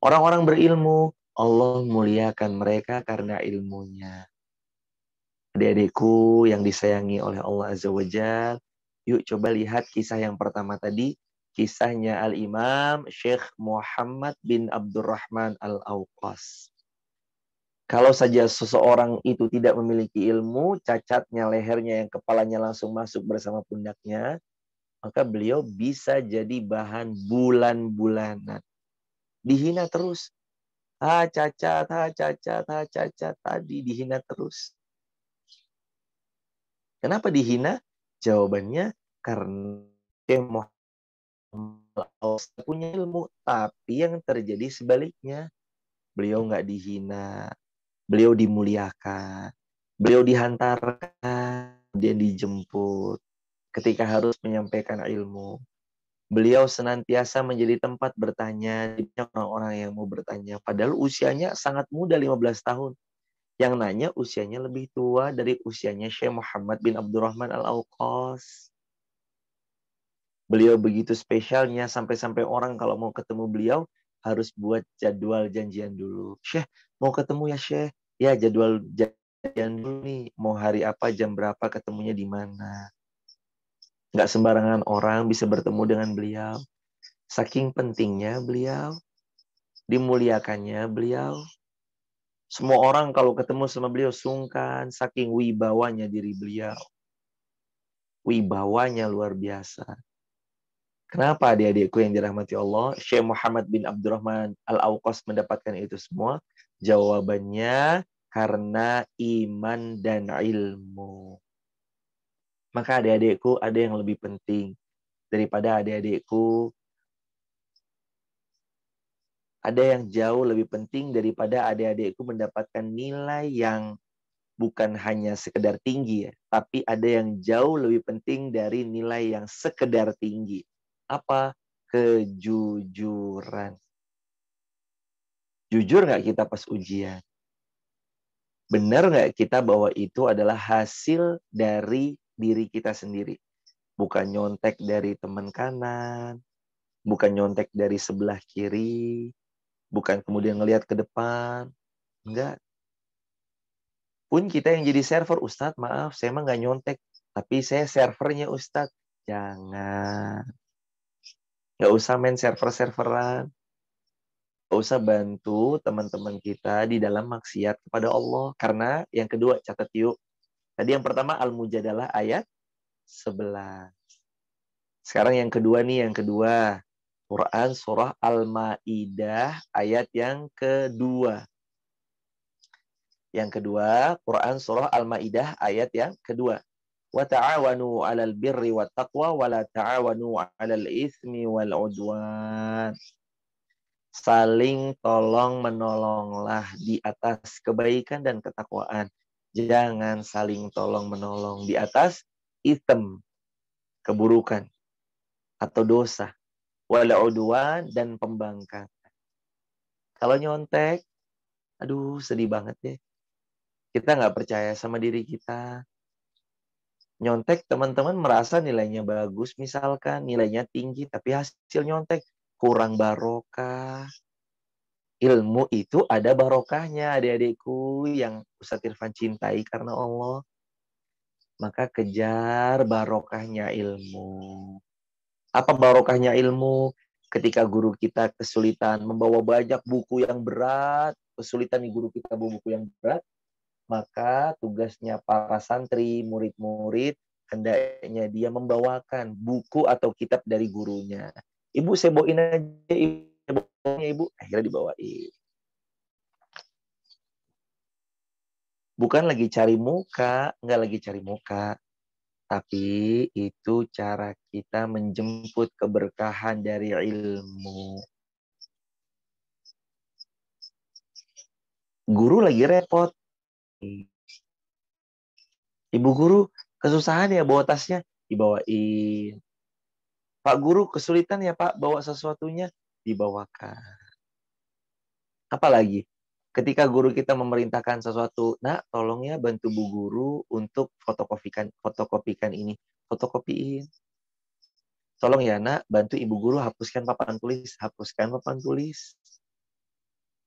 Orang-orang berilmu, Allah muliakan mereka karena ilmunya. Adik-adikku yang disayangi oleh Allah Azza wa Jalla, yuk coba lihat kisah yang pertama tadi, kisahnya Al-Imam Syekh Muhammad bin Abdurrahman Al-Auqas. Kalau saja seseorang itu tidak memiliki ilmu, cacatnya lehernya yang kepalanya langsung masuk bersama pundaknya, maka beliau bisa jadi bahan bulan-bulanan. Dihina terus. Cacat, cacat, cacat. Tadi dihina terus. Kenapa dihina? Jawabannya karena punya ilmu. Tapi yang terjadi sebaliknya. Beliau nggak dihina. Beliau dimuliakan. Beliau dihantarkan. Dia dijemput. Ketika harus menyampaikan ilmu. Beliau senantiasa menjadi tempat bertanya. Orang-orang yang mau bertanya. Padahal usianya sangat muda, 15 tahun. Yang nanya usianya lebih tua dari usianya Syekh Muhammad bin Abdurrahman Al-Auqas. Beliau begitu spesialnya sampai-sampai orang kalau mau ketemu beliau harus buat jadwal janjian dulu. Syekh, mau ketemu ya Syekh? Ya jadwal janjian dulu nih. Mau hari apa, jam berapa, ketemunya di mana. Nggak sembarangan orang bisa bertemu dengan beliau. Saking pentingnya beliau, dimuliakannya beliau. Semua orang kalau ketemu sama beliau sungkan, saking wibawanya diri beliau. Wibawanya luar biasa. Kenapa adik-adikku yang dirahmati Allah, Syekh Muhammad bin Abdurrahman Al-Auqas mendapatkan itu semua? Jawabannya karena iman dan ilmu. Maka adik-adikku ada yang lebih penting daripada adik-adikku. Ada yang jauh lebih penting daripada adik-adikku mendapatkan nilai yang bukan hanya sekedar tinggi ya, tapi ada yang jauh lebih penting dari nilai yang sekedar tinggi. Apa? Kejujuran. Jujur nggak kita pas ujian? Benar nggak kita bahwa itu adalah hasil dari diri kita sendiri? Bukan nyontek dari teman kanan, bukan nyontek dari sebelah kiri, bukan kemudian ngelihat ke depan. Enggak. Pun kita yang jadi server, Ustadz maaf, saya emang nggak nyontek. Tapi saya servernya Ustadz. Jangan. Nggak usah main server-serveran. Nggak usah bantu teman-teman kita di dalam maksiat kepada Allah. Karena yang kedua, catat yuk. Tadi yang pertama, Al-Mujadalah ayat 11. Sekarang yang kedua nih, yang kedua. Quran surah Al-Ma'idah ayat yang kedua. Yang kedua, Quran surah Al-Ma'idah ayat yang kedua. Wa ta'awanu 'alal birri wat taqwa wa la ta'awanu 'alal itsmi wal 'udwan. Saling tolong menolonglah di atas kebaikan dan ketakwaan. Jangan saling tolong menolong di atas item, keburukan atau dosa, wal 'udwan dan pembangkang. Kalau nyontek, aduh sedih banget deh. Kita nggak percaya sama diri kita. Nyontek teman-teman merasa nilainya bagus, misalkan nilainya tinggi, tapi hasil nyontek kurang barokah. Ilmu itu ada barokahnya, adik-adikku yang Ustaz Irfan cintai karena Allah. Maka kejar barokahnya ilmu. Apa barokahnya ilmu? Ketika guru kita kesulitan membawa banyak buku yang berat, kesulitan nih guru kita bawa buku yang berat, maka tugasnya para santri, murid-murid, hendaknya dia membawakan buku atau kitab dari gurunya. Ibu, saya bawain aja, ibu. Akhirnya dibawain. Bukan lagi cari muka, nggak lagi cari muka. Tapi itu cara kita menjemput keberkahan dari ilmu. Guru lagi repot. Ibu guru kesusahan ya bawa tasnya, dibawain. Pak guru kesulitan ya Pak bawa sesuatunya, dibawakan. Apalagi ketika guru kita memerintahkan sesuatu, nak tolong ya bantu bu guru untuk fotokopikan ini, fotokopiin. Tolong ya nak bantu ibu guru hapuskan papan tulis, hapuskan papan tulis.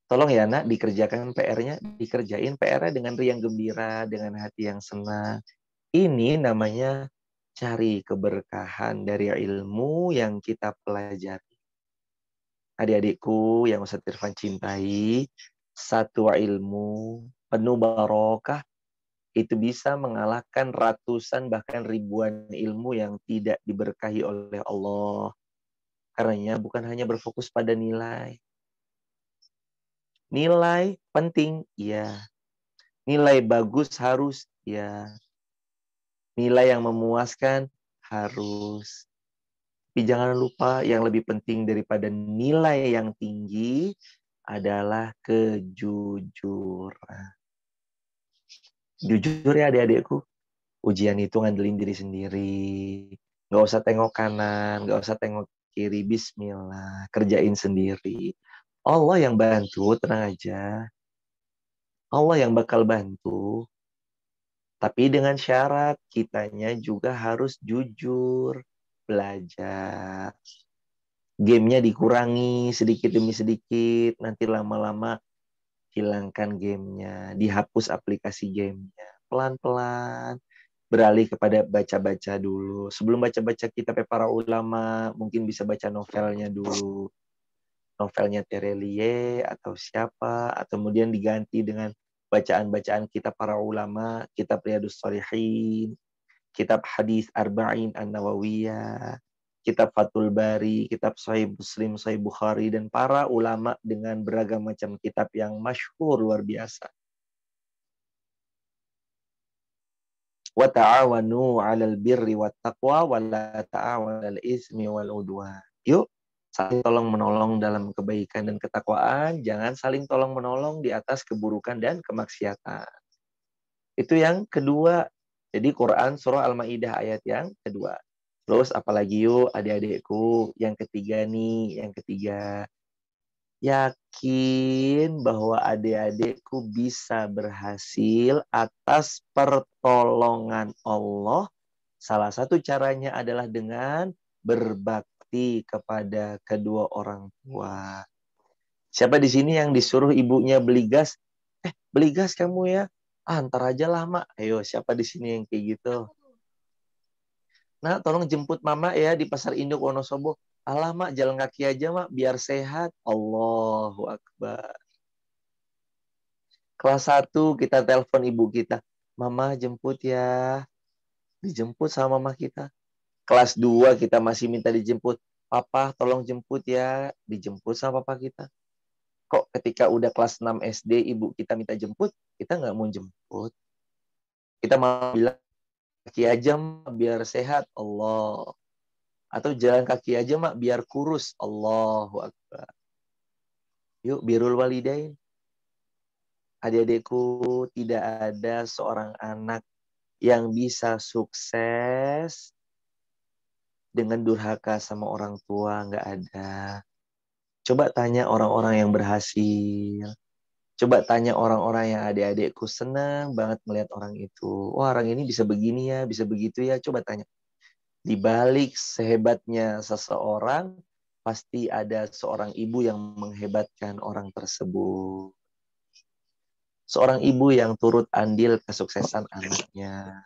Tolong ya nak, dikerjakan PR-nya, dikerjain PR-nya dengan riang gembira, dengan hati yang senang. Ini namanya cari keberkahan dari ilmu yang kita pelajari. Adik-adikku yang Ustaz Irfan cintai, satu ilmu penuh barokah itu bisa mengalahkan ratusan bahkan ribuan ilmu yang tidak diberkahi oleh Allah. Karenanya bukan hanya berfokus pada nilai. Nilai penting, ya. Nilai bagus harus, ya. Nilai yang memuaskan harus. Tapi jangan lupa yang lebih penting daripada nilai yang tinggi adalah kejujuran. Jujur ya adik-adikku, ujian itu ngandelin diri sendiri. Nggak usah tengok kanan, nggak usah tengok kiri, bismillah. Kerjain sendiri. Allah yang bantu, tenang aja. Allah yang bakal bantu. Tapi dengan syarat kitanya juga harus jujur belajar. Gamenya dikurangi sedikit demi sedikit. Nanti lama-lama hilangkan gamenya. Dihapus aplikasi gamenya. Pelan-pelan. Beralih kepada baca-baca dulu. Sebelum baca-baca kitab para ulama, mungkin bisa baca novelnya dulu. Novelnya Terelie atau siapa. Atau kemudian diganti dengan bacaan-bacaan kitab para ulama, kitab Riyadhus Shalihin, kitab hadis Arba'in An-Nawawiyah, kitab Fathul Bari, kitab Sahih Muslim, Sahih Bukhari, dan para ulama dengan beragam macam kitab yang masyhur luar biasa. Wa ta'awanu 'alal birri wat taqwa wa la ta'awanu 'alal ismi wal 'udwan. Yuk, saling tolong menolong dalam kebaikan dan ketakwaan, jangan saling tolong menolong di atas keburukan dan kemaksiatan. Itu yang kedua. Jadi Quran surah Al-Maidah ayat yang kedua. Terus apalagi yuk adik-adikku, yang ketiga nih, yang ketiga. Yakin bahwa adik-adikku bisa berhasil atas pertolongan Allah. Salah satu caranya adalah dengan berbakti kepada kedua orang tua. Siapa di sini yang disuruh ibunya beli gas? Beli gas kamu ya? Antar aja lah, Mak. Ayo, siapa di sini yang kayak gitu? Nah, tolong jemput Mama ya di Pasar Induk Wonosobo. Alah, Mak, jalan kaki aja, Mak, biar sehat. Allahu Akbar. Kelas 1 kita telepon ibu kita. Mama jemput ya. Dijemput sama mama kita. Kelas 2 kita masih minta dijemput. Papa tolong jemput ya. Dijemput sama papa kita. Kok ketika udah kelas 6 SD ibu kita minta jemput, kita nggak mau jemput. Kita mau bilang kaki aja mak biar sehat. Allah. Atau jalan kaki aja mak biar kurus. Allahu Akbar. Yuk birrul walidain. Adik-adikku, tidak ada seorang anak yang bisa sukses dengan durhaka sama orang tua. Nggak ada. Coba tanya orang-orang yang berhasil. Coba tanya orang-orang yang adik-adikku senang banget melihat orang itu. Wah, orang ini bisa begini ya, bisa begitu ya. Coba tanya. Di balik sehebatnya seseorang, pasti ada seorang ibu yang menghebatkan orang tersebut. Seorang ibu yang turut andil kesuksesan anaknya.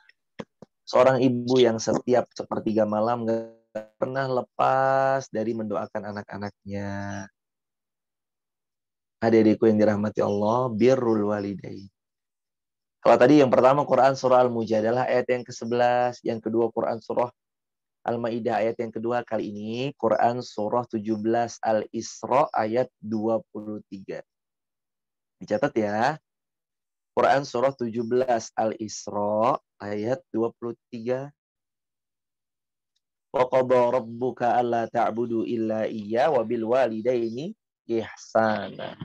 Seorang ibu yang setiap sepertiga malam gak pernah lepas dari mendoakan anak-anaknya. Adik-adikku yang dirahmati Allah, birrul walidain. Kalau tadi yang pertama Quran surah Al-Mujadalah ayat yang ke-11, yang kedua Quran surah Al-Maidah ayat yang kedua, kali ini Quran surah 17 Al-Isra ayat 23. Dicatat ya. Quran surah 17 Al-Isra ayat 23. Wa qadha rabbuka alla ta'budu illa iyya wa bil walidaini ihsana.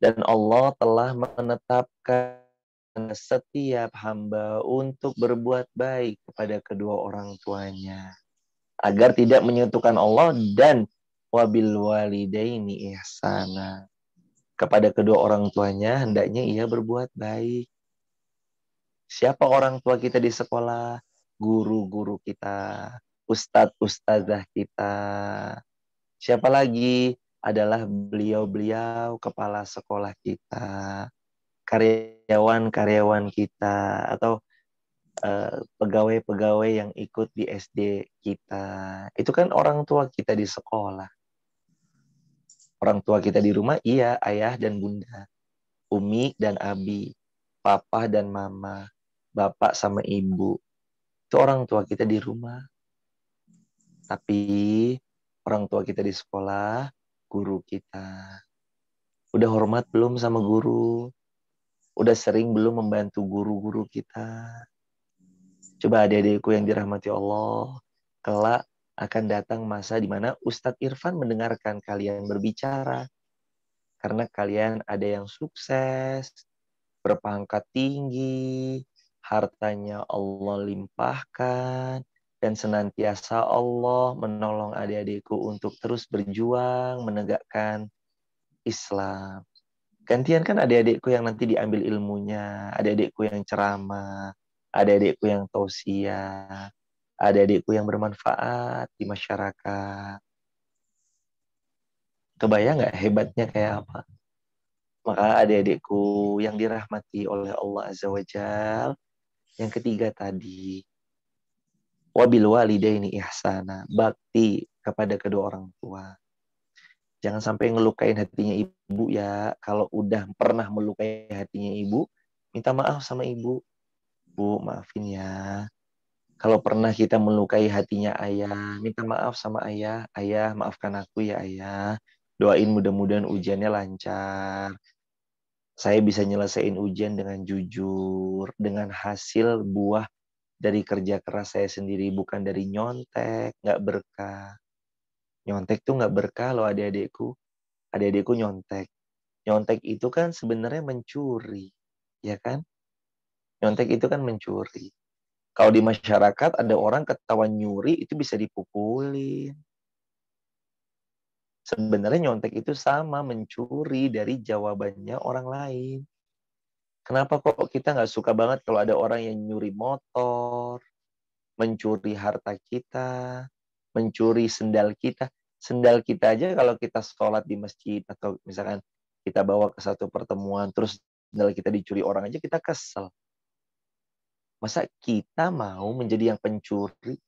Dan Allah telah menetapkan setiap hamba untuk berbuat baik kepada kedua orang tuanya, agar tidak menyekutukan Allah, dan wabil walidaini ihsana. Kepada kedua orang tuanya hendaknya ia berbuat baik. Siapa orang tua kita di sekolah? Guru-guru kita, ustadz ustadzah kita. Siapa lagi? adalah beliau-beliau kepala sekolah kita, karyawan-karyawan kita, atau pegawai-pegawai yang ikut di SD kita. Itu kan orang tua kita di sekolah. Orang tua kita di rumah, iya, ayah dan bunda, umi dan abi, papa dan mama, bapak sama ibu. Itu orang tua kita di rumah. Tapi orang tua kita di sekolah, guru kita. Udah hormat belum sama guru? Udah sering belum membantu guru-guru kita? Coba adik-adikku yang dirahmati Allah, kelak akan datang masa di mana Ustadz Irfan mendengarkan kalian berbicara. Karena kalian ada yang sukses, berpangkat tinggi, hartanya Allah limpahkan, dan senantiasa Allah menolong adik-adikku untuk terus berjuang menegakkan Islam. Gantian kan adik-adikku yang nanti diambil ilmunya, adik-adikku yang ceramah, adik-adikku yang tausiah, adik-adikku yang bermanfaat di masyarakat. Kebayang nggak hebatnya kayak apa? Maka adik-adikku yang dirahmati oleh Allah Azza wa Jal, yang ketiga tadi, wabil walidaini ihsana, bakti kepada kedua orang tua. Jangan sampai ngelukain hatinya ibu ya. Kalau udah pernah melukai hatinya ibu, minta maaf sama ibu. Bu, maafin ya. Kalau pernah kita melukai hatinya ayah, minta maaf sama ayah. Ayah, maafkan aku ya ayah. Doain mudah-mudahan ujiannya lancar. Saya bisa nyelesain ujian dengan jujur, dengan hasil buah dari kerja keras saya sendiri, bukan dari nyontek, nggak berkah. Nyontek tuh nggak berkah loh adik-adikku. Adik-adikku nyontek. Nyontek itu kan sebenarnya mencuri, ya kan? Nyontek itu kan mencuri. Kalau di masyarakat ada orang ketahuan nyuri itu bisa dipukulin. Sebenarnya nyontek itu sama mencuri dari jawabannya orang lain. Kenapa kok kita nggak suka banget kalau ada orang yang nyuri motor, mencuri harta kita, mencuri sendal kita. Sendal kita aja kalau kita sholat di masjid atau misalkan kita bawa ke satu pertemuan, terus sendal kita dicuri orang aja kita kesel. Masa kita mau menjadi yang pencuri?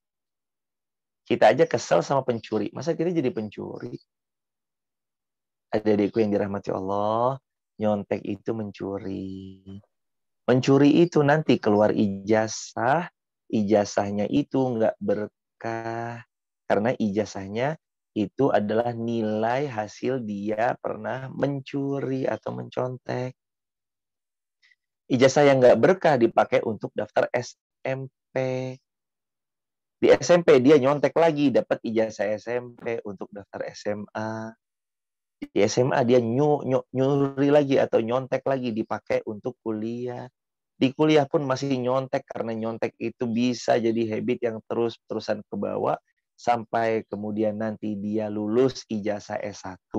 Kita aja kesel sama pencuri. Masa kita jadi pencuri? Adik-adikku yang dirahmati Allah, nyontek itu mencuri. Mencuri itu nanti keluar ijazah, ijazahnya itu nggak berkah. Karena ijazahnya itu adalah nilai hasil dia pernah mencuri atau mencontek. Ijazah yang nggak berkah dipakai untuk daftar SMP. Di SMP dia nyontek lagi, dapat ijazah SMP untuk daftar SMA. Di SMA dia nyuri lagi atau nyontek lagi dipakai untuk kuliah. Di kuliah pun masih nyontek karena nyontek itu bisa jadi habit yang terus-terusan ke bawah sampai kemudian nanti dia lulus ijazah S1,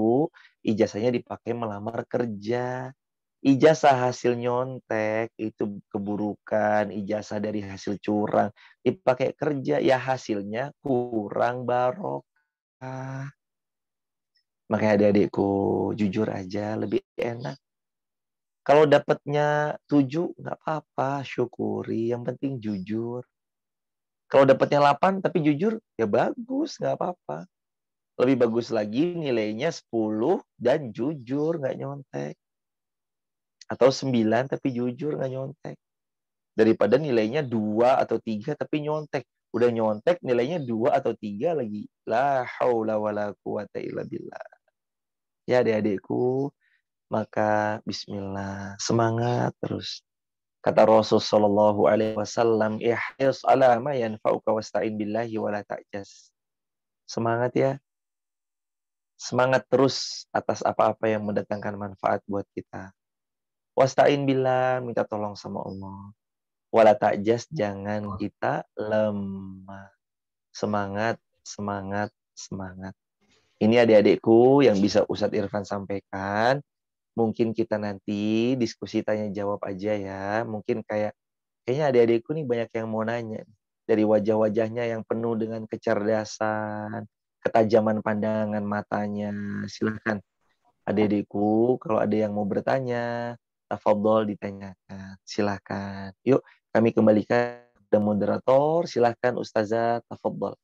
ijazahnya dipakai melamar kerja. Ijazah hasil nyontek itu keburukan, ijazah dari hasil curang dipakai kerja ya hasilnya kurang barokah. Makanya adik-adikku jujur aja lebih enak. Kalau dapatnya 7 nggak apa-apa, syukuri. Yang penting jujur. Kalau dapatnya 8 tapi jujur, ya bagus, nggak apa-apa. Lebih bagus lagi nilainya 10 dan jujur, nggak nyontek. Atau 9 tapi jujur, nggak nyontek. Daripada nilainya 2 atau 3 tapi nyontek. Udah nyontek nilainya 2 atau 3 lagi. La haula wala quwata illa billah. Ya adik-adikku, maka bismillah, semangat terus. Kata Rasul sallallahu alaihi wasallam, ihris ala ma yanfa'uka wasta'in billahi wala ta'jas. Semangat ya. Semangat terus atas apa-apa yang mendatangkan manfaat buat kita. Wasta'in billah, minta tolong sama Allah. Wala ta'jas, jangan kita lemah. Semangat, semangat, semangat. Ini adik-adikku yang bisa Ustadz Irfan sampaikan. Mungkin kita nanti diskusi tanya jawab aja ya. Mungkin kayaknya adik-adikku nih banyak yang mau nanya. Dari wajah-wajahnya yang penuh dengan kecerdasan, ketajaman pandangan matanya. Silahkan adik-adikku, kalau ada yang mau bertanya, tafadhol ditanyakan. Silahkan. Yuk, kami kembalikan ke moderator. Silahkan Ustazah, tafadhol.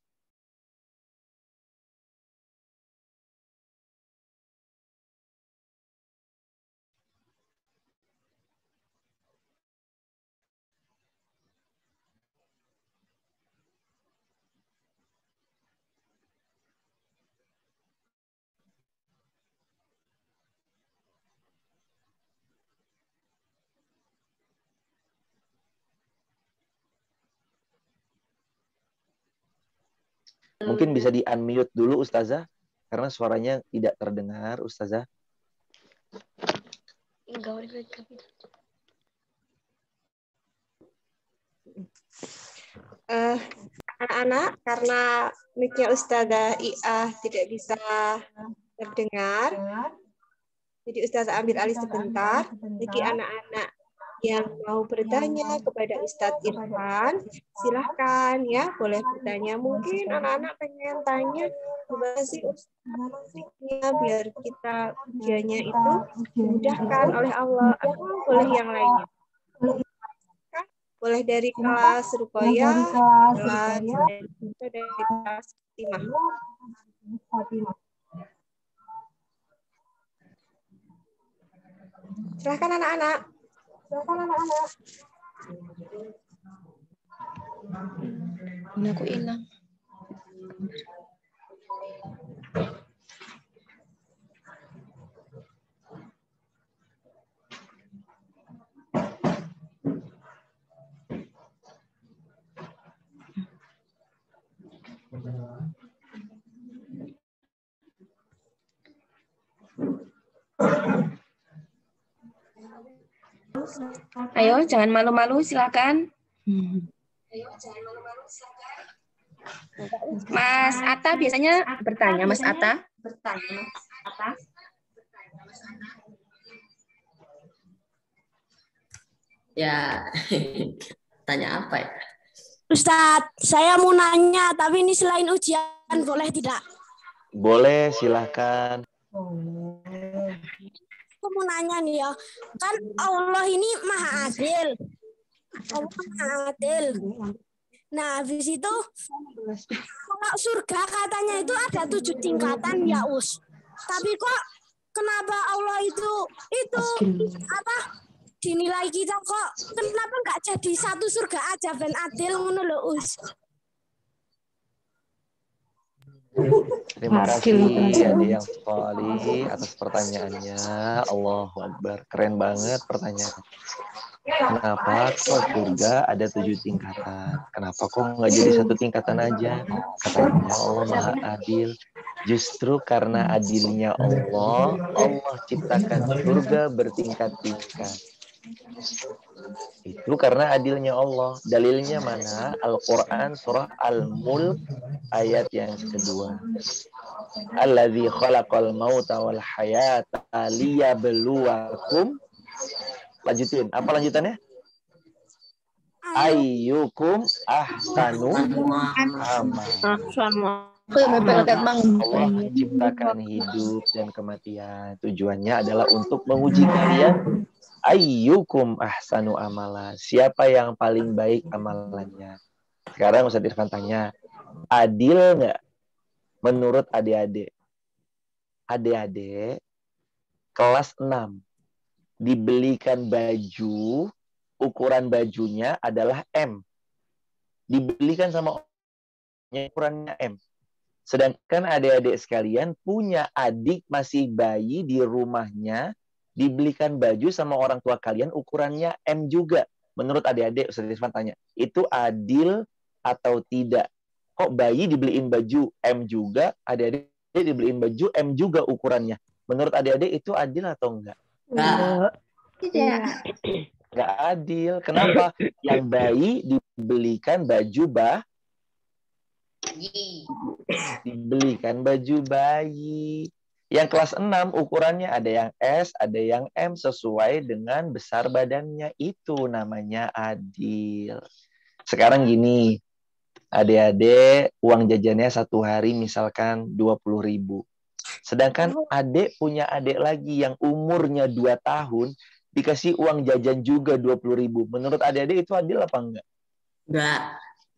Mungkin bisa di-unmute dulu Ustazah, karena suaranya tidak terdengar, Ustazah. Anak-anak, karena mic-nya Ustazah I'ah tidak bisa terdengar, jadi Ustazah ambil alih sebentar. Bagi anak-anak yang mau bertanya kepada Ustadz Irfan, silahkan ya, boleh bertanya. Mungkin anak-anak pengen tanya gimana sih Ustadznya biar kita ujiannya itu dimudahkan oleh Allah, atau boleh yang lainnya. Boleh dari kelas Ruqayyah, dari kelas Fatimah. Silahkan anak-anak. Ini aku hilang. Ayo, jangan malu-malu, silakan. Mas Atta biasanya bertanya, Mas Atta. Ya, tanya apa ya? Ustadz, saya mau nanya, tapi ini selain ujian, boleh tidak? Boleh, silahkan. Aku mau nanya nih ya, kan Allah ini maha adil. Allah maha adil. Nah, habis itu, kalau surga katanya itu ada 7 tingkatan ya, Us. Tapi kok kenapa Allah itu apa dinilai kita kok kenapa nggak jadi satu surga aja ben adil ngono lho, Us. Terima kasih adik yang solih atas pertanyaannya. Allahu Akbar, keren banget pertanyaan. Kenapa kok surga ada 7 tingkatan? Kenapa kok nggak jadi satu tingkatan aja? Katanya Allah Maha Adil. Justru karena adilnya Allah, Allah ciptakan surga bertingkat-tingkat. Itu karena adilnya Allah. Dalilnya mana? Al-Quran surah Al-Mulk ayat yang kedua. Alladzi khalaqal mauta wal hayata liyabluwakum. Lanjutin. Apa lanjutannya? Ayyukum ahsanu amal. Allah menciptakan hidup dan kematian. Tujuannya adalah untuk menguji kalian. Ayyukum ahsanu amala. Siapa yang paling baik amalannya? Sekarang Ustaz Irfan tanya, adil nggak menurut adik-adik? Adik-adik kelas 6 dibelikan baju, ukuran bajunya adalah M. Dibelikan sama orangnya ukurannya M. Sedangkan adik-adik sekalian punya adik masih bayi di rumahnya, dibelikan baju sama orang tua kalian ukurannya M juga. Menurut adik-adik, Ustaz Irfan tanya, itu adil atau tidak? Kok bayi dibeliin baju M juga, adik-adik dibeliin baju M juga ukurannya? Menurut adik-adik itu adil atau enggak? Tidak. Nggak adil. Kenapa? Yang bayi dibelikan baju dibelikan baju bayi. Yang kelas 6 ukurannya ada yang S, ada yang M sesuai dengan besar badannya. Itu namanya adil. Sekarang gini, Adik-adik uang jajannya satu hari misalkan 20.000. Sedangkan adik punya adik lagi yang umurnya 2 tahun, dikasih uang jajan juga 20.000. Menurut adik-adik itu adil apa enggak? Enggak,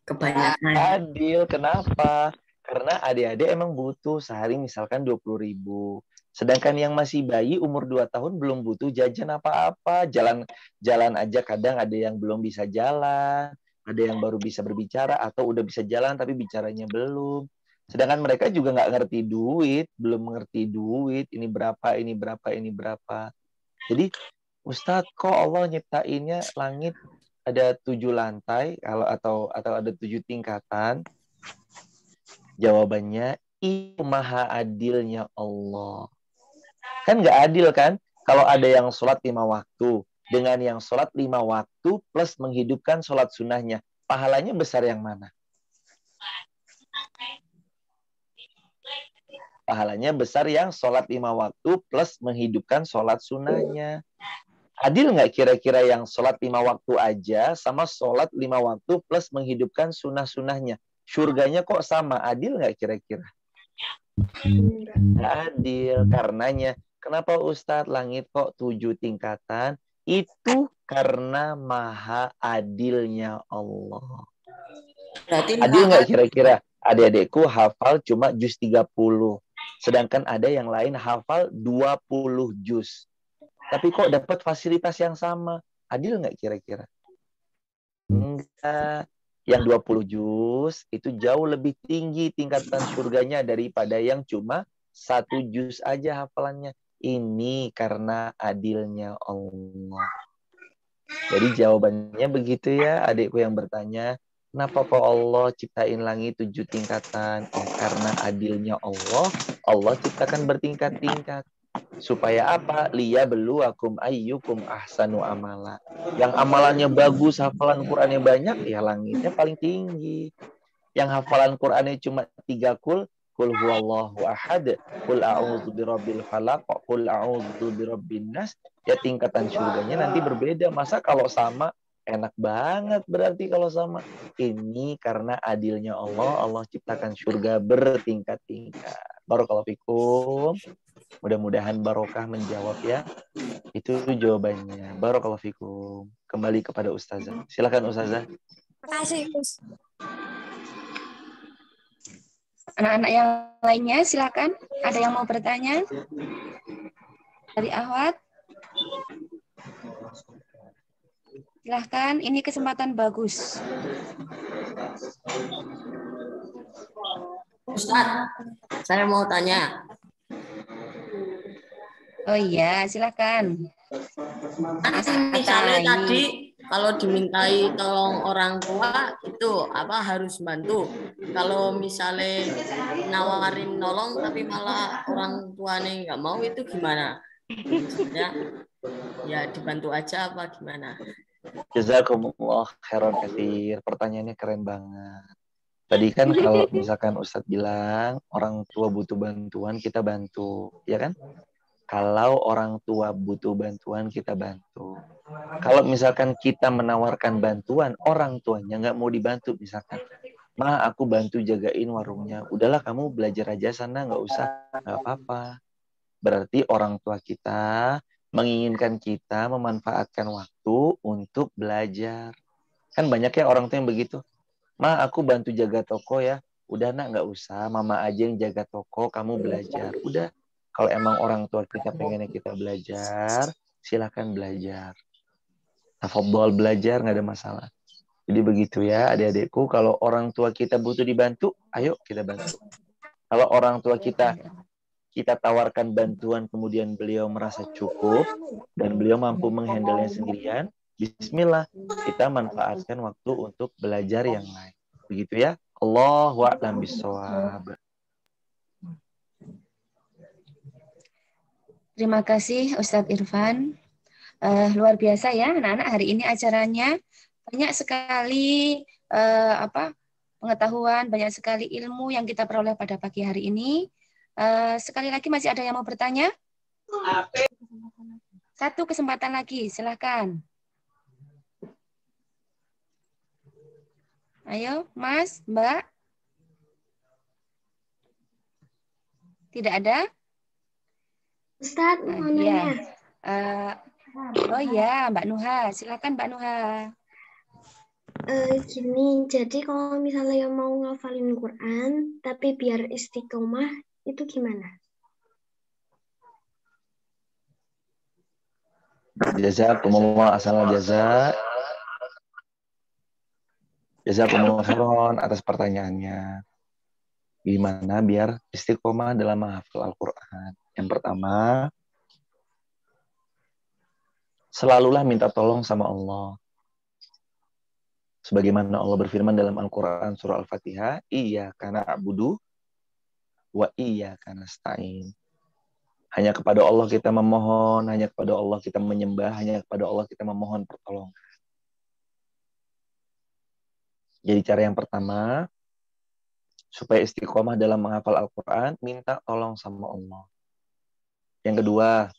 kebanyakan. Adil, kenapa? Karena adik-adik emang butuh sehari misalkan 20.000. Sedangkan yang masih bayi umur 2 tahun belum butuh jajan apa-apa. Jalan aja kadang ada yang belum bisa jalan, ada yang baru bisa berbicara, atau udah bisa jalan tapi bicaranya belum. Sedangkan mereka juga nggak ngerti duit, belum mengerti duit, ini berapa, ini berapa, ini berapa. Jadi, Ustadz, kok Allah nyiptainnya langit ada 7 lantai atau ada 7 tingkatan? Jawabannya, itu maha adilnya Allah. Kan nggak adil kan? Kalau ada yang sholat 5 waktu, dengan yang sholat 5 waktu plus menghidupkan sholat sunnahnya, pahalanya besar yang mana? Pahalanya besar yang sholat 5 waktu plus menghidupkan sholat sunnahnya. Adil nggak kira-kira yang sholat 5 waktu aja sama sholat 5 waktu plus menghidupkan sunnah-sunnahnya? Surganya kok sama? Adil nggak kira-kira? Nggak adil. Karenanya, kenapa Ustadz langit kok 7 tingkatan? Itu karena maha adilnya Allah. Berarti Adil nggak kira-kira? Adik-adikku hafal cuma juz 30. Sedangkan ada yang lain hafal 20 juz. Tapi kok dapat fasilitas yang sama? Adil nggak kira-kira? Enggak. Yang 20 juz itu jauh lebih tinggi tingkatan surganya daripada yang cuma 1 juz aja hafalannya. Ini karena adilnya Allah. Jadi jawabannya begitu ya adikku yang bertanya. Kenapa kok Allah ciptain langit 7 tingkatan? Karena adilnya Allah, Allah ciptakan bertingkat-tingkat. Supaya apa? Liyabluwakum ayyukum ahsanu amala. Yang amalannya bagus, hafalan Qur'annya banyak, ya langitnya paling tinggi. Yang hafalan Qur'annya cuma 3 kul huwallahu ahad, kul a'udzu birabbil falaq, kul a'udzu birabbin nas, ya tingkatan surganya nanti berbeda. Masa kalau sama? Enak banget berarti kalau sama. Ini karena adilnya Allah, Allah ciptakan surga bertingkat-tingkat. Barakallahu fikum. Mudah-mudahan barokah menjawab ya. Itu jawabannya. Barakallahu fikum. Kembali kepada Ustazah. Silakan Ustazah. Makasih, Gus. Anak-anak yang lainnya silakan. Ada yang mau bertanya? Dari Ahwat? Silahkan, ini kesempatan bagus. Ustaz, saya mau tanya. Oh iya, silakan. Misalnya tadi kalau dimintai tolong orang tua itu apa harus bantu. Kalau misalnya nawarin nolong tapi malah orang tuanya nggak mau itu gimana? Ya dibantu aja apa gimana? Jazakumullah khairan katsir. Pertanyaannya keren banget. Tadi kan kalau misalkan Ustadz bilang orang tua butuh bantuan, kita bantu, ya kan? Kalau orang tua butuh bantuan, kita bantu. Kalau misalkan kita menawarkan bantuan, orang tuanya nggak mau dibantu, misalkan, Ma, aku bantu jagain warungnya. Udahlah, kamu belajar aja sana, nggak usah, nggak apa-apa. Berarti orang tua kita menginginkan kita memanfaatkan waktu untuk belajar. Kan banyak ya orang tua yang begitu. Ma, aku bantu jaga toko ya. Udah nak, nggak usah. Mama aja yang jaga toko, kamu belajar. Udah. Kalau emang orang tua kita pengennya kita belajar, silakan belajar. Tafadhol belajar, nggak ada masalah. Jadi begitu ya adik-adikku. Kalau orang tua kita butuh dibantu, ayo kita bantu. Kalau orang tua kita tawarkan bantuan, kemudian beliau merasa cukup, dan beliau mampu menghandlenya sendirian, bismillah, kita manfaatkan waktu untuk belajar yang lain. Begitu ya. Allahu a'lam bishawab. Terima kasih Ustadz Irfan. Luar biasa ya anak-anak, hari ini acaranya banyak sekali pengetahuan, banyak sekali ilmu yang kita peroleh pada pagi hari ini. Sekali lagi masih ada yang mau bertanya? Satu kesempatan lagi, silakan. Ayo, Mas, Mbak. Tidak ada? Ustadz, mau Iya. nanya. Oh ya, Mbak Nuha. Silakan Mbak Nuha. Gini, jadi kalau misalnya mau ngafalin Quran, tapi biar istiqomah, itu gimana? Jazakumullah asal jaza. Jazakumullah khairan atas pertanyaannya. Gimana biar istiqomah dalam menghafal Al-Quran? Yang pertama, selalulah minta tolong sama Allah. Sebagaimana Allah berfirman dalam Al-Quran surah Al-Fatihah, iyyaka na'budu wa iyyaka nasta'in. Hanya kepada Allah kita memohon, hanya kepada Allah kita menyembah, hanya kepada Allah kita memohon pertolongan. Jadi cara yang pertama, supaya istiqomah dalam menghafal Al-Quran, minta tolong sama Allah. Yang kedua,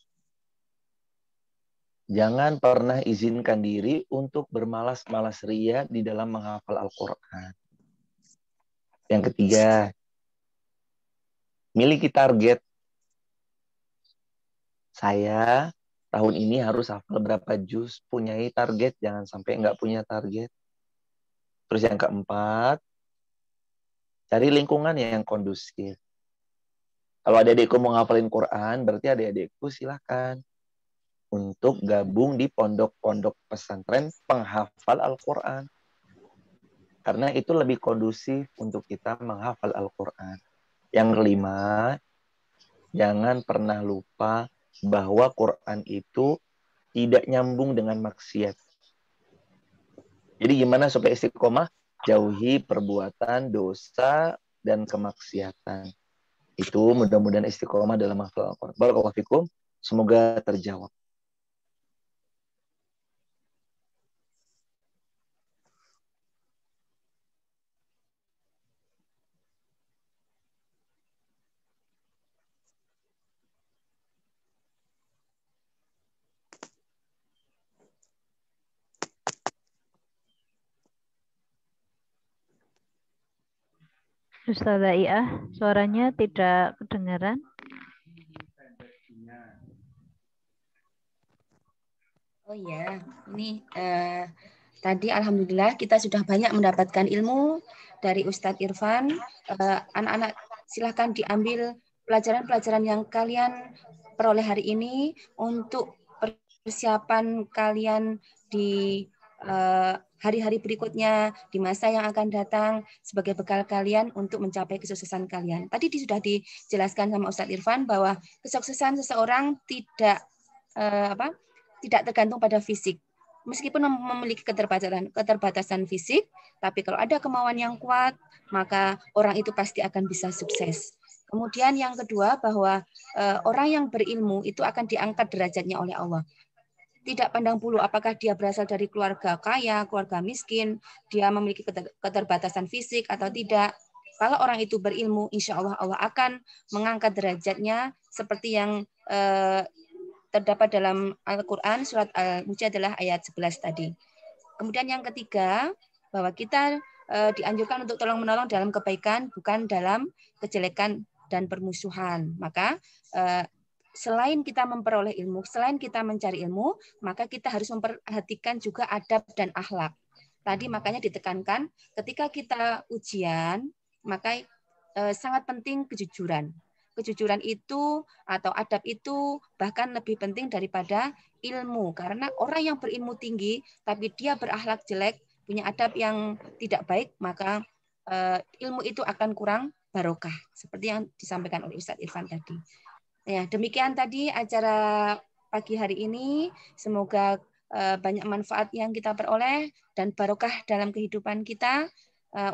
jangan pernah izinkan diri untuk bermalas-malas ria di dalam menghafal Al-Quran. Yang ketiga, miliki target. Saya tahun ini harus hafal berapa juz, punyai target, jangan sampai nggak punya target. Terus yang keempat, cari lingkungan yang kondusif. Kalau adik-adikku mau ngafalin Quran, berarti adik-adikku silahkan untuk gabung di pondok-pondok pesantren penghafal Al-Quran. Karena itu lebih kondusif untuk kita menghafal Al-Quran. Yang kelima, jangan pernah lupa bahwa Quran itu tidak nyambung dengan maksiat. Jadi gimana supaya istiqomah? Jauhi perbuatan, dosa, dan kemaksiatan. Itu mudah-mudahan istiqomah dalam menghafal Al-Quran. Barakallahu fikum. Semoga terjawab. Ustazah I'ah, suaranya tidak kedengaran. Oh ya, ini tadi alhamdulillah kita sudah banyak mendapatkan ilmu dari Ustadz Irfan. Anak-anak silahkan diambil pelajaran-pelajaran yang kalian peroleh hari ini untuk persiapan kalian di hari-hari berikutnya, di masa yang akan datang sebagai bekal kalian untuk mencapai kesuksesan kalian. Tadi sudah dijelaskan sama Ustadz Irfan bahwa kesuksesan seseorang tidak tidak tergantung pada fisik. Meskipun memiliki keterbatasan fisik, tapi kalau ada kemauan yang kuat, maka orang itu pasti akan bisa sukses. Kemudian yang kedua, bahwa orang yang berilmu itu akan diangkat derajatnya oleh Allah. Tidak pandang bulu apakah dia berasal dari keluarga kaya, keluarga miskin, dia memiliki keterbatasan fisik atau tidak. Kalau orang itu berilmu, insya Allah Allah akan mengangkat derajatnya seperti yang terdapat dalam Al-Quran, surat Al-Mujadalah ayat 11 tadi. Kemudian yang ketiga, bahwa kita dianjurkan untuk tolong-menolong dalam kebaikan, bukan dalam kejelekan dan permusuhan. Maka selain kita memperoleh ilmu, selain kita mencari ilmu, maka kita harus memperhatikan juga adab dan akhlak. Tadi makanya ditekankan, ketika kita ujian, maka sangat penting kejujuran. Kejujuran itu atau adab itu bahkan lebih penting daripada ilmu. Karena orang yang berilmu tinggi, tapi dia berakhlak jelek, punya adab yang tidak baik, maka ilmu itu akan kurang barokah. Seperti yang disampaikan oleh Ustadz Irfan tadi. Ya, demikian tadi acara pagi hari ini. Semoga banyak manfaat yang kita peroleh dan barokah dalam kehidupan kita.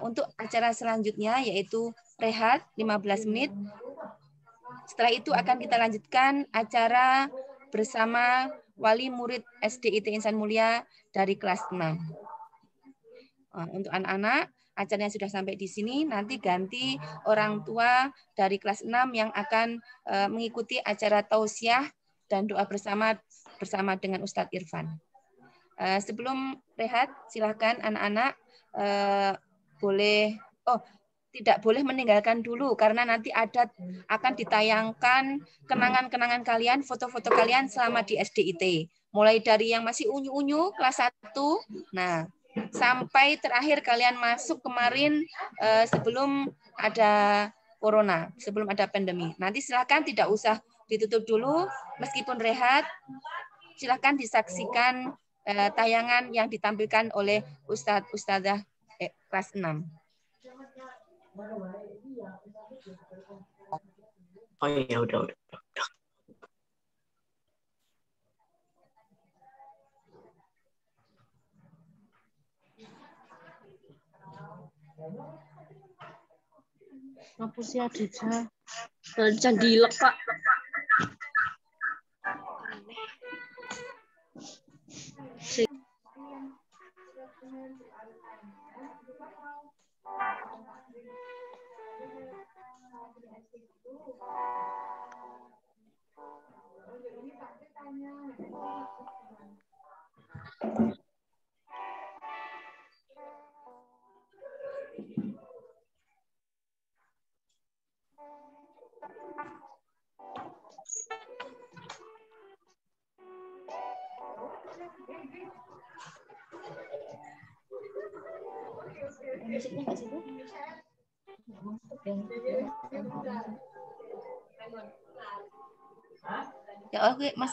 Untuk acara selanjutnya yaitu rehat 15 menit. Setelah itu akan kita lanjutkan acara bersama wali murid SDIT Insan Mulia dari kelas 6. Untuk anak-anak, acaranya sudah sampai di sini, nanti ganti orang tua dari kelas 6 yang akan mengikuti acara tausiah dan doa bersama dengan Ustadz Irfan. Sebelum rehat, silakan anak-anak boleh tidak boleh meninggalkan dulu karena nanti akan ditayangkan kenangan-kenangan kalian, foto-foto kalian selama di SDIT. Mulai dari yang masih unyu-unyu kelas 1, nah sampai terakhir kalian masuk kemarin sebelum ada corona, sebelum ada pandemi. Nanti silakan tidak usah ditutup dulu, meskipun rehat, silakan disaksikan tayangan yang ditampilkan oleh Ustadzah kelas 6. Oh iya, udah. Ngapus ya, Deja. Candilek, Pak. Musiknya nggak situ? Ya oke, Mas.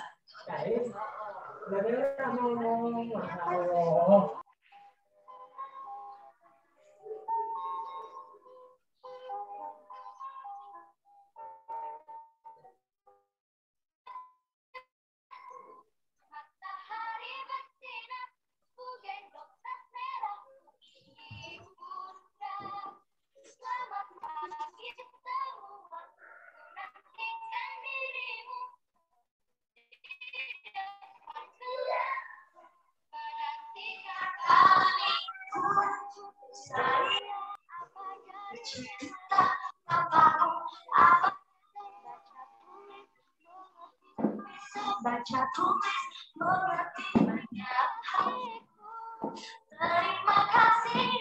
Baca tulis mengerti banyak hatiku. Terima kasih.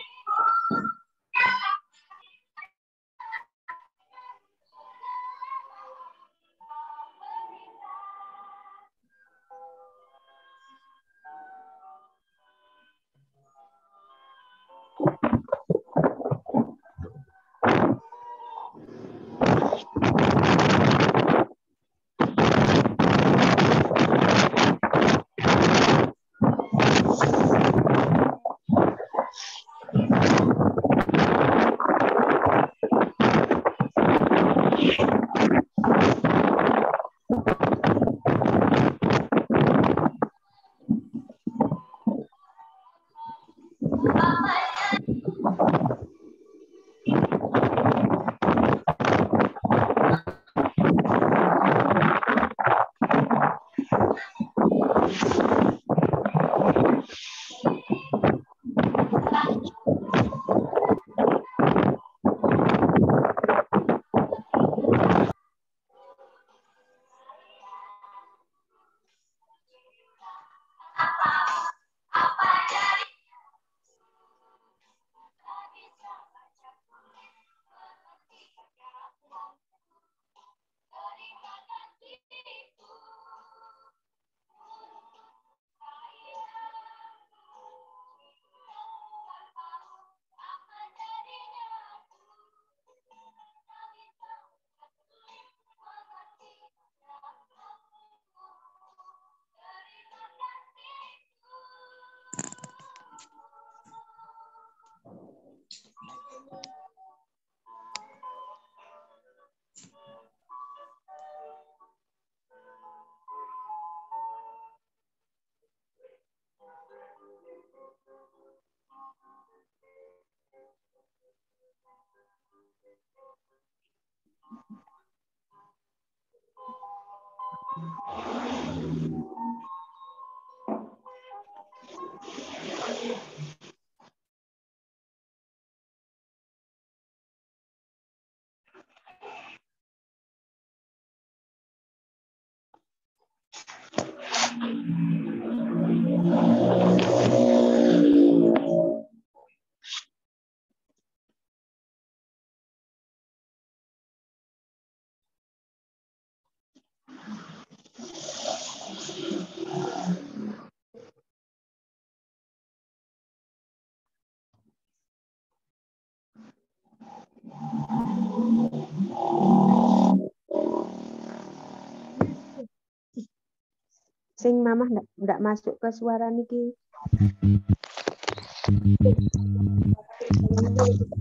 Sing mamah ndak masuk ke suara niki.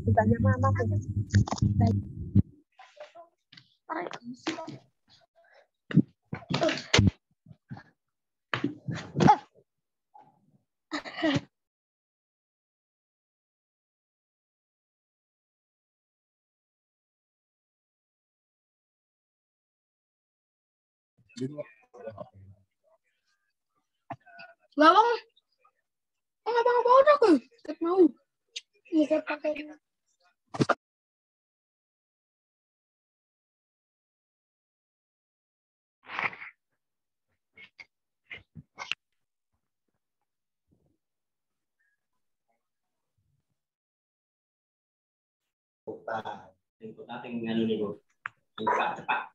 Bukannya mamah. Lawang, ngapa-ngapa udah ke? Mau. Iya, pakai. cepat.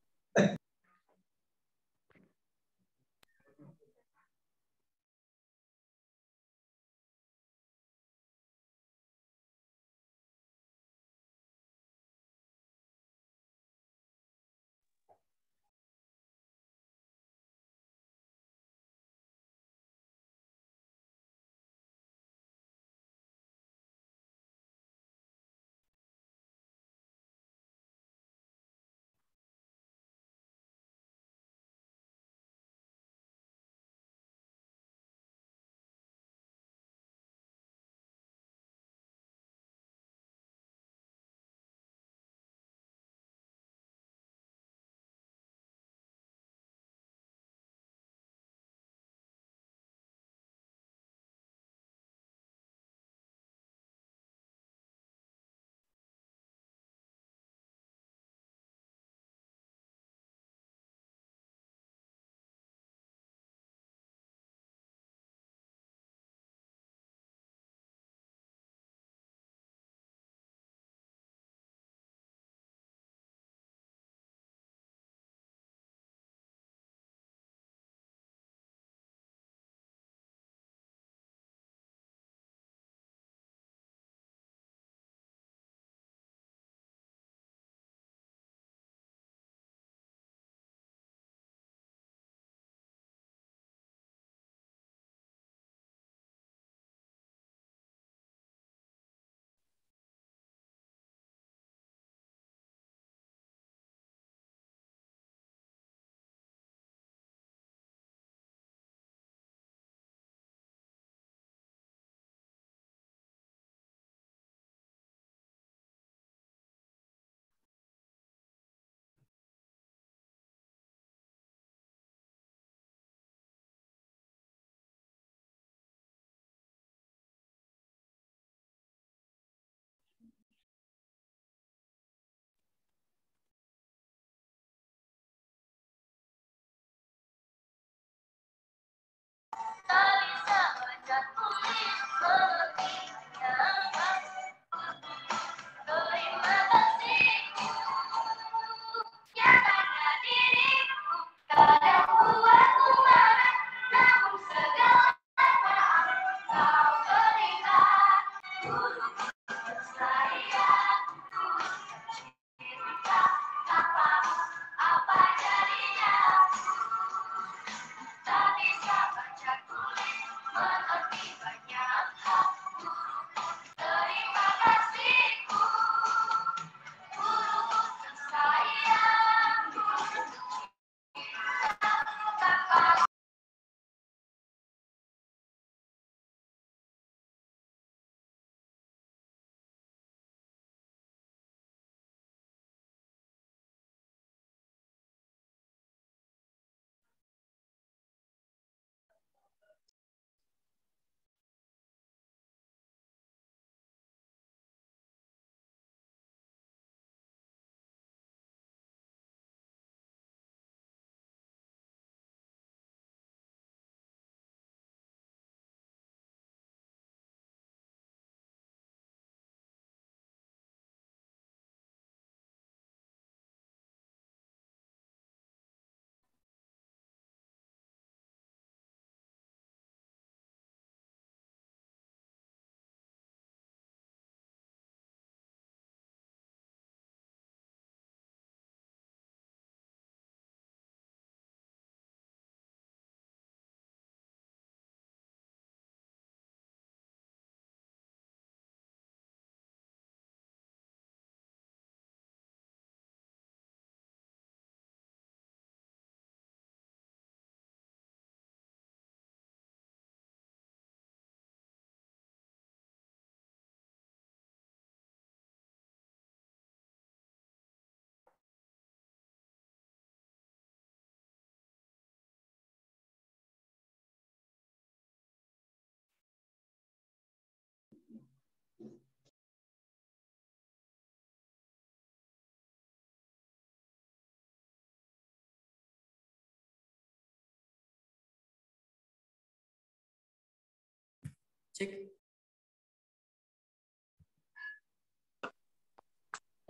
Cek.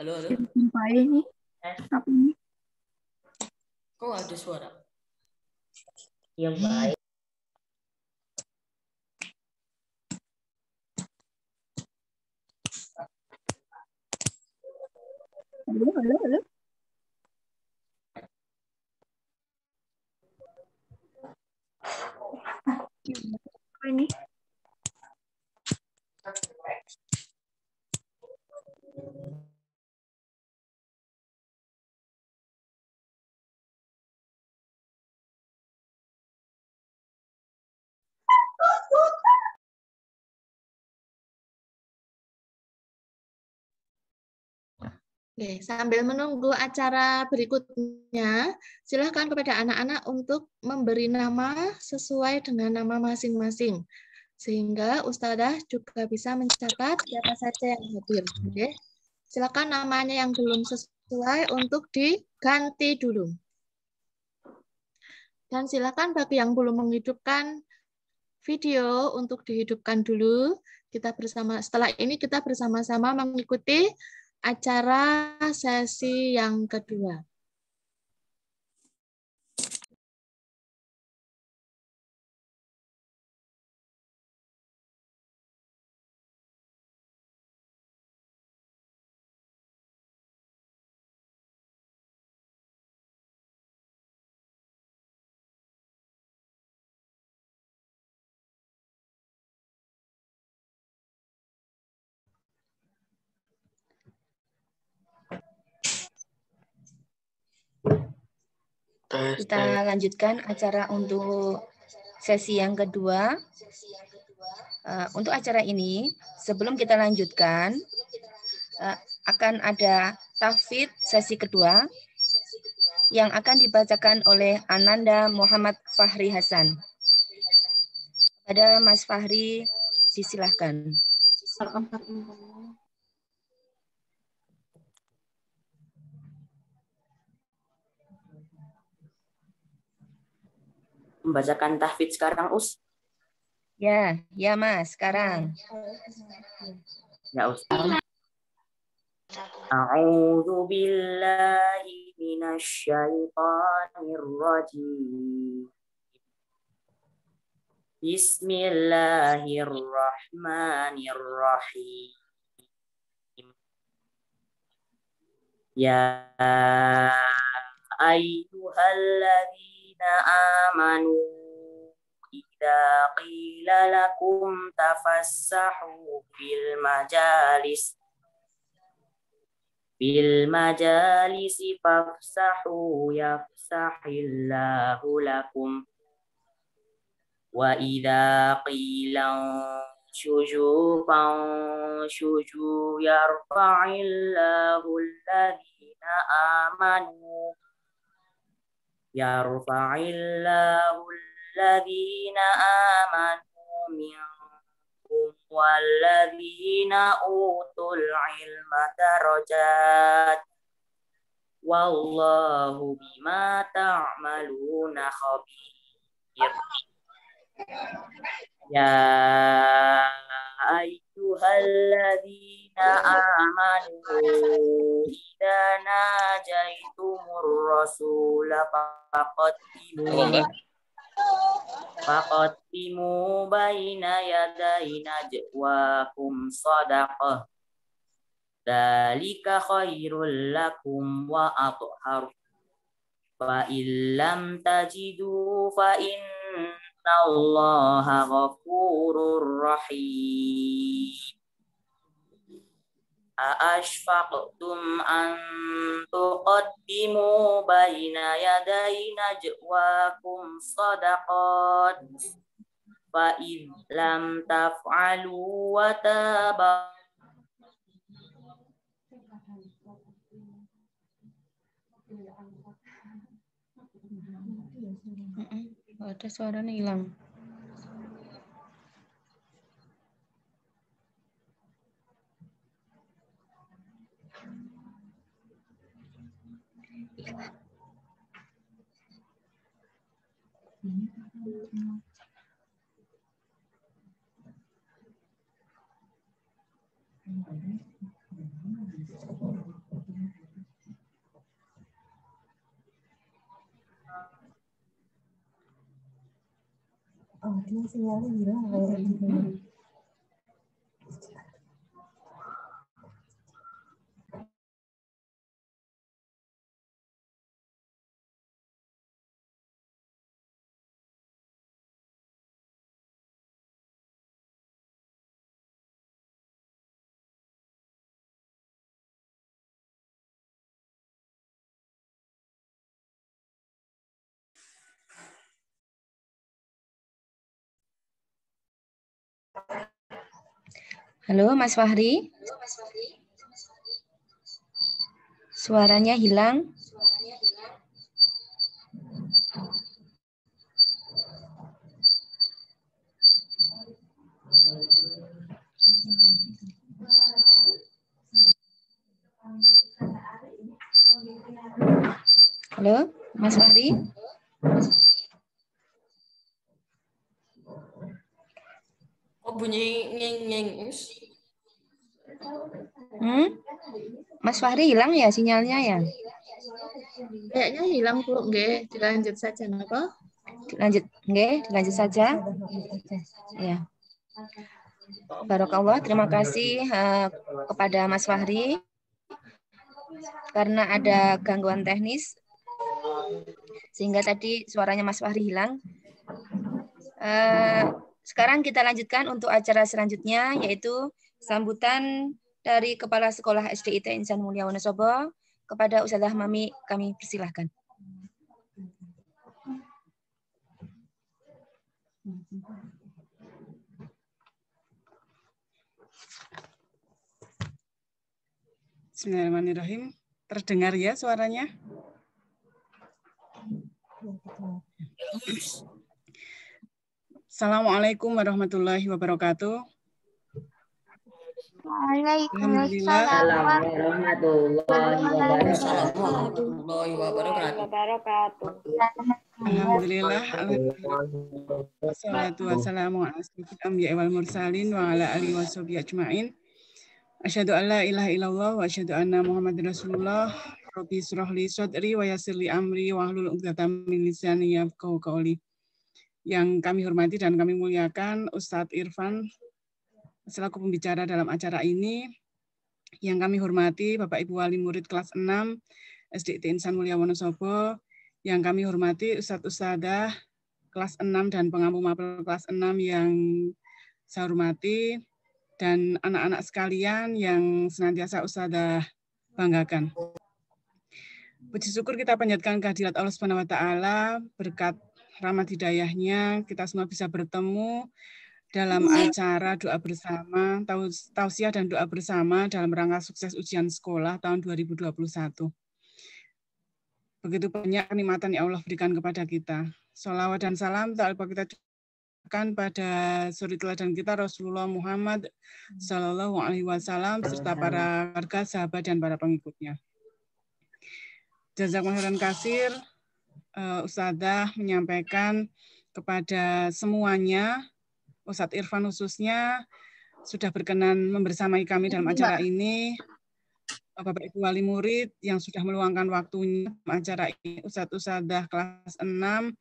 Halo, halo. Ini apa ini? Kok nggak ada suara? Yang baik. Halo, halo, halo. Apa ini? Oke, sambil menunggu acara berikutnya, silakan kepada anak-anak untuk memberi nama sesuai dengan nama masing-masing. Sehingga Ustadzah juga bisa mencatat siapa saja yang hadir. Oke. Silakan namanya yang belum sesuai untuk diganti dulu. Dan silakan bagi yang belum menghidupkan video untuk dihidupkan dulu. Setelah ini kita bersama-sama mengikuti acara sesi yang kedua. Kita lanjutkan acara untuk sesi yang kedua. Untuk acara ini, sebelum kita lanjutkan, akan ada tahfidz sesi kedua yang akan dibacakan oleh Ananda Muhammad Fahri Hasan. Pada Mas Fahri, disilahkan. Membacakan tahfidz sekarang, Us? Ya, ya Mas, sekarang. Ya, Us. A'udzu billahi minasyaitonir rajim. Bismillahirrahmanirrahim. Ya ayyuhalladzina amanu idza qila lakum tafassahu fil majalisi fafsahu yafsahillahu lakum wa idza qila syuju yarfa'illahu alladhina amanu minkum walladzina utul ilma darajat wallahu bima ta'maluna khabir. Ya ayyuhalladzina amanu idza najaitumur rasula faqaddimu baina yaday najwakum shadaqah dzalika khairul lakum wa athhar fa illam tajidu fa innallaha ghafurur rahim. Aashfaqtum an tuqaddimu baina yaday najwakum shadaqat fa id lam taf'alu wa taba Ada suaranya hilang. Oh, dia sinyalnya hilang kayak gitu. Halo, Mas Fahri. Suaranya hilang. Halo, Mas Fahri. Oh, bunyi nging-nging. Mas Fahri hilang ya sinyalnya ya? Kayaknya hilang, Bu. Nggih, dilanjut saja napa? Dilanjut saja. Ya. Barakallah, terima kasih kepada Mas Fahri karena ada gangguan teknis sehingga tadi suaranya Mas Fahri hilang. Sekarang kita lanjutkan untuk acara selanjutnya, yaitu sambutan dari Kepala Sekolah SDIT Insan Mulia Wonosobo kepada Ustazah Mami. Kami persilahkan. Bismillahirrahmanirrahim. Terdengar ya suaranya? Assalamualaikum warahmatullahi wabarakatuh. Waalaikumsalam warahmatullahi wabarakatuh. Alhamdulillah. Wassalatu wassalamu ala asyrofil anbiya'i wal mursalin wa ala alihi washabihi ajmain. Asyhadu an la ilaha illallah wa asyhadu anna Muhammadar Rasulullah. Rabbi shrah li sadri wa yassir li amri wa hlul 'uqdatam min lisani yafqahu qawli. Yang kami hormati dan kami muliakan Ustadz Irfan selaku pembicara dalam acara ini. Yang kami hormati Bapak Ibu Wali Murid kelas 6 SDIT Insan Mulia Wonosobo. Yang kami hormati Ustadz-Ustadzah kelas 6 dan pengampu mapel kelas 6 yang saya hormati, dan anak-anak sekalian yang senantiasa Ustadzah banggakan. Puji syukur kita panjatkan kehadirat Allah Subhanahu wa taala, berkat rahmat hidayahnya kita semua bisa bertemu dalam acara doa bersama, tausiah dan doa bersama dalam rangka sukses ujian sekolah tahun 2021. Begitu banyak kenikmatan yang Allah berikan kepada kita. Sholawat dan salam tak lupa kita ucapkan pada suri teladan kita Rasulullah Muhammad Sallallahu Alaihi Wasallam serta para warga, sahabat dan para pengikutnya. Jazakumullah khairan katsir. Ustadzah menyampaikan kepada semuanya, Ustadz Irfan khususnya sudah berkenan membersamai kami dalam acara ini. Bapak Ibu Wali Murid yang sudah meluangkan waktunya dalam acara ini, Ustadz-Ustadzah kelas 6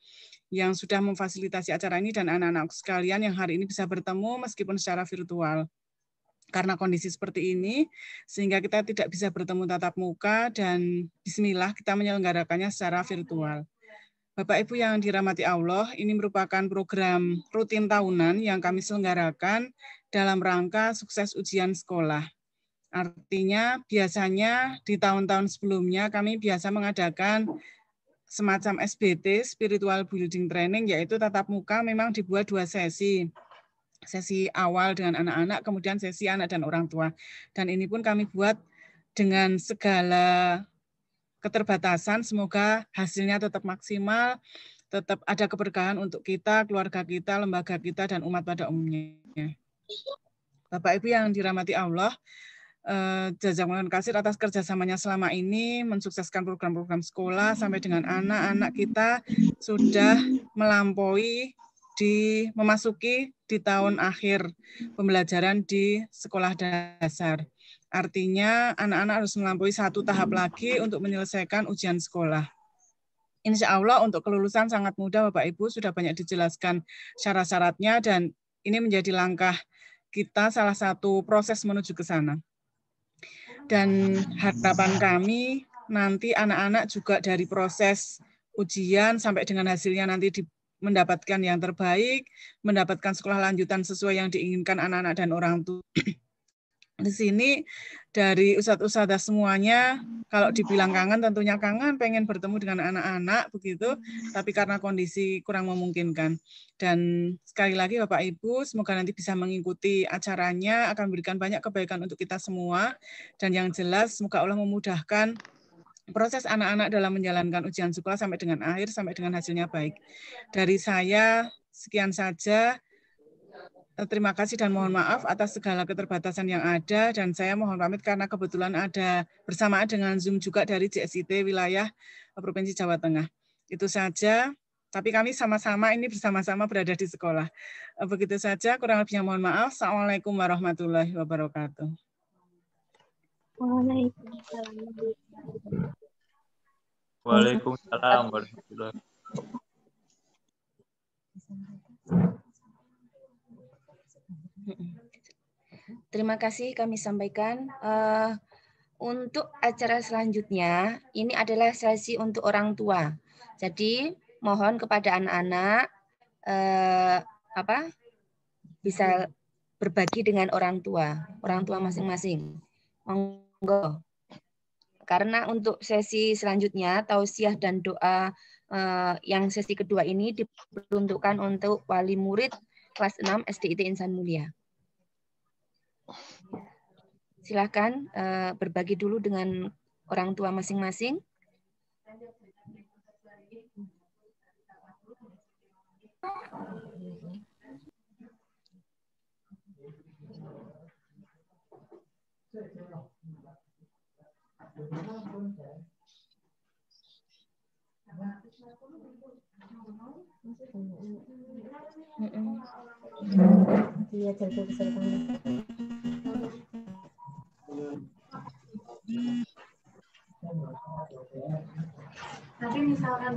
yang sudah memfasilitasi acara ini, dan anak-anak sekalian yang hari ini bisa bertemu meskipun secara virtual. Karena kondisi seperti ini, sehingga kita tidak bisa bertemu tatap muka, dan bismillah kita menyelenggarakannya secara virtual. Bapak Ibu yang dirahmati Allah, ini merupakan program rutin tahunan yang kami selenggarakan dalam rangka sukses ujian sekolah. Artinya biasanya di tahun-tahun sebelumnya kami biasa mengadakan semacam SBT, Spiritual Building Training, yaitu tatap muka memang dibuat 2 sesi. Sesi awal dengan anak-anak, kemudian sesi anak dan orang tua. Dan ini pun kami buat dengan segala keterbatasan, semoga hasilnya tetap maksimal, tetap ada keberkahan untuk kita, keluarga kita, lembaga kita, dan umat pada umumnya. Bapak Ibu yang dirahmati Allah, jazakumullah khairan atas kerjasamanya selama ini, mensukseskan program-program sekolah sampai dengan anak-anak kita sudah melampaui memasuki di tahun akhir pembelajaran di sekolah dasar. Artinya anak-anak harus melampaui satu tahap lagi untuk menyelesaikan ujian sekolah. Insya Allah untuk kelulusan sangat mudah, Bapak Ibu, sudah banyak dijelaskan syarat-syaratnya dan ini menjadi langkah kita salah satu proses menuju ke sana. Dan harapan kami nanti anak-anak juga dari proses ujian sampai dengan hasilnya nanti mendapatkan yang terbaik, mendapatkan sekolah lanjutan sesuai yang diinginkan anak-anak dan orang tua. Di sini dari ustadz-ustadzah semuanya, kalau dibilang kangen tentunya kangen, pengen bertemu dengan anak-anak begitu, tapi karena kondisi kurang memungkinkan. Dan sekali lagi Bapak Ibu, semoga nanti bisa mengikuti acaranya, akan memberikan banyak kebaikan untuk kita semua, dan yang jelas semoga Allah memudahkan proses anak-anak dalam menjalankan ujian sekolah sampai dengan akhir, sampai dengan hasilnya baik. Dari saya, sekian saja. Terima kasih dan mohon maaf atas segala keterbatasan yang ada, dan saya mohon pamit karena kebetulan ada bersamaan dengan Zoom juga dari JSIT wilayah Provinsi Jawa Tengah. Itu saja, tapi kami sama-sama ini bersama-sama berada di sekolah. Begitu saja, kurang lebihnya mohon maaf. Assalamualaikum warahmatullahi wabarakatuh. Waalaikumsalam warahmatullahi wabarakatuh. Terima kasih kami sampaikan. Untuk acara selanjutnya, ini adalah sesi untuk orang tua. Jadi mohon kepada anak-anak bisa berbagi dengan orang tua masing-masing. Monggo. Karena untuk sesi selanjutnya, tausiah dan doa yang sesi kedua ini diperuntukkan untuk wali murid kelas 6 SDIT Insan Mulia. Silakan berbagi dulu dengan orang tua masing-masing. Tapi misalkan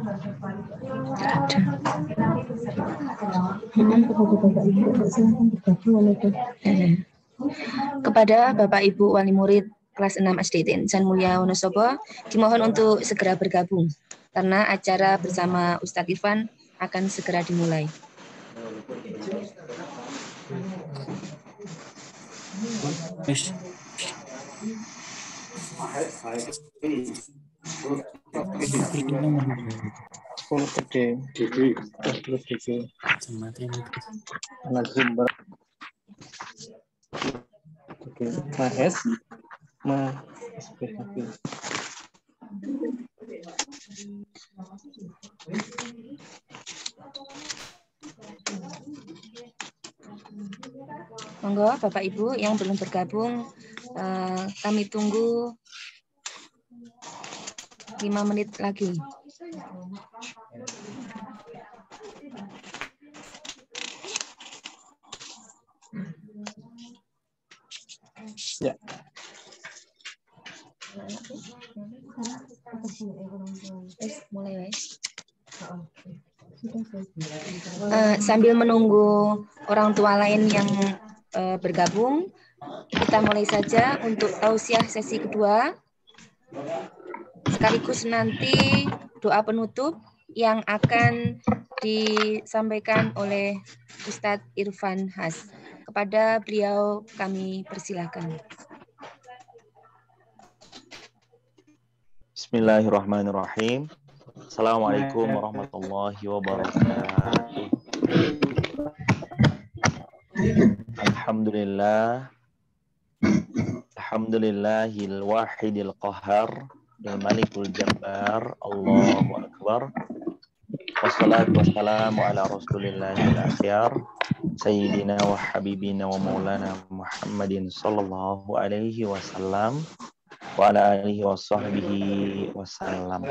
kepada Bapak Ibu wali murid kelas 6 SDIT Insan Mulia Wonosobo dimohon untuk segera bergabung karena acara bersama Ustadz Irfan akan segera dimulai. Monggo Bapak Ibu yang belum bergabung, kami tunggu 5 menit lagi. Ya. Mulai, sambil menunggu orang tua lain yang bergabung, kita mulai saja untuk tausiah sesi kedua. Sekaligus nanti doa penutup yang akan disampaikan oleh Ustadz Irfan Has. Kepada beliau kami persilahkan. Bismillahirrahmanirrahim. Assalamualaikum warahmatullahi wabarakatuh. Alhamdulillah. Alhamdulillahil wahidil qahar. Al-Malikul Jabbar, Allahu Akbar. Wassalatu wassalamu ala Rasulillahil akhyar, Sayyidina wa Habibina wa Maulana Muhammadin sallallahu alaihi wasallam wa ala alihi wa sahbihi wasallam.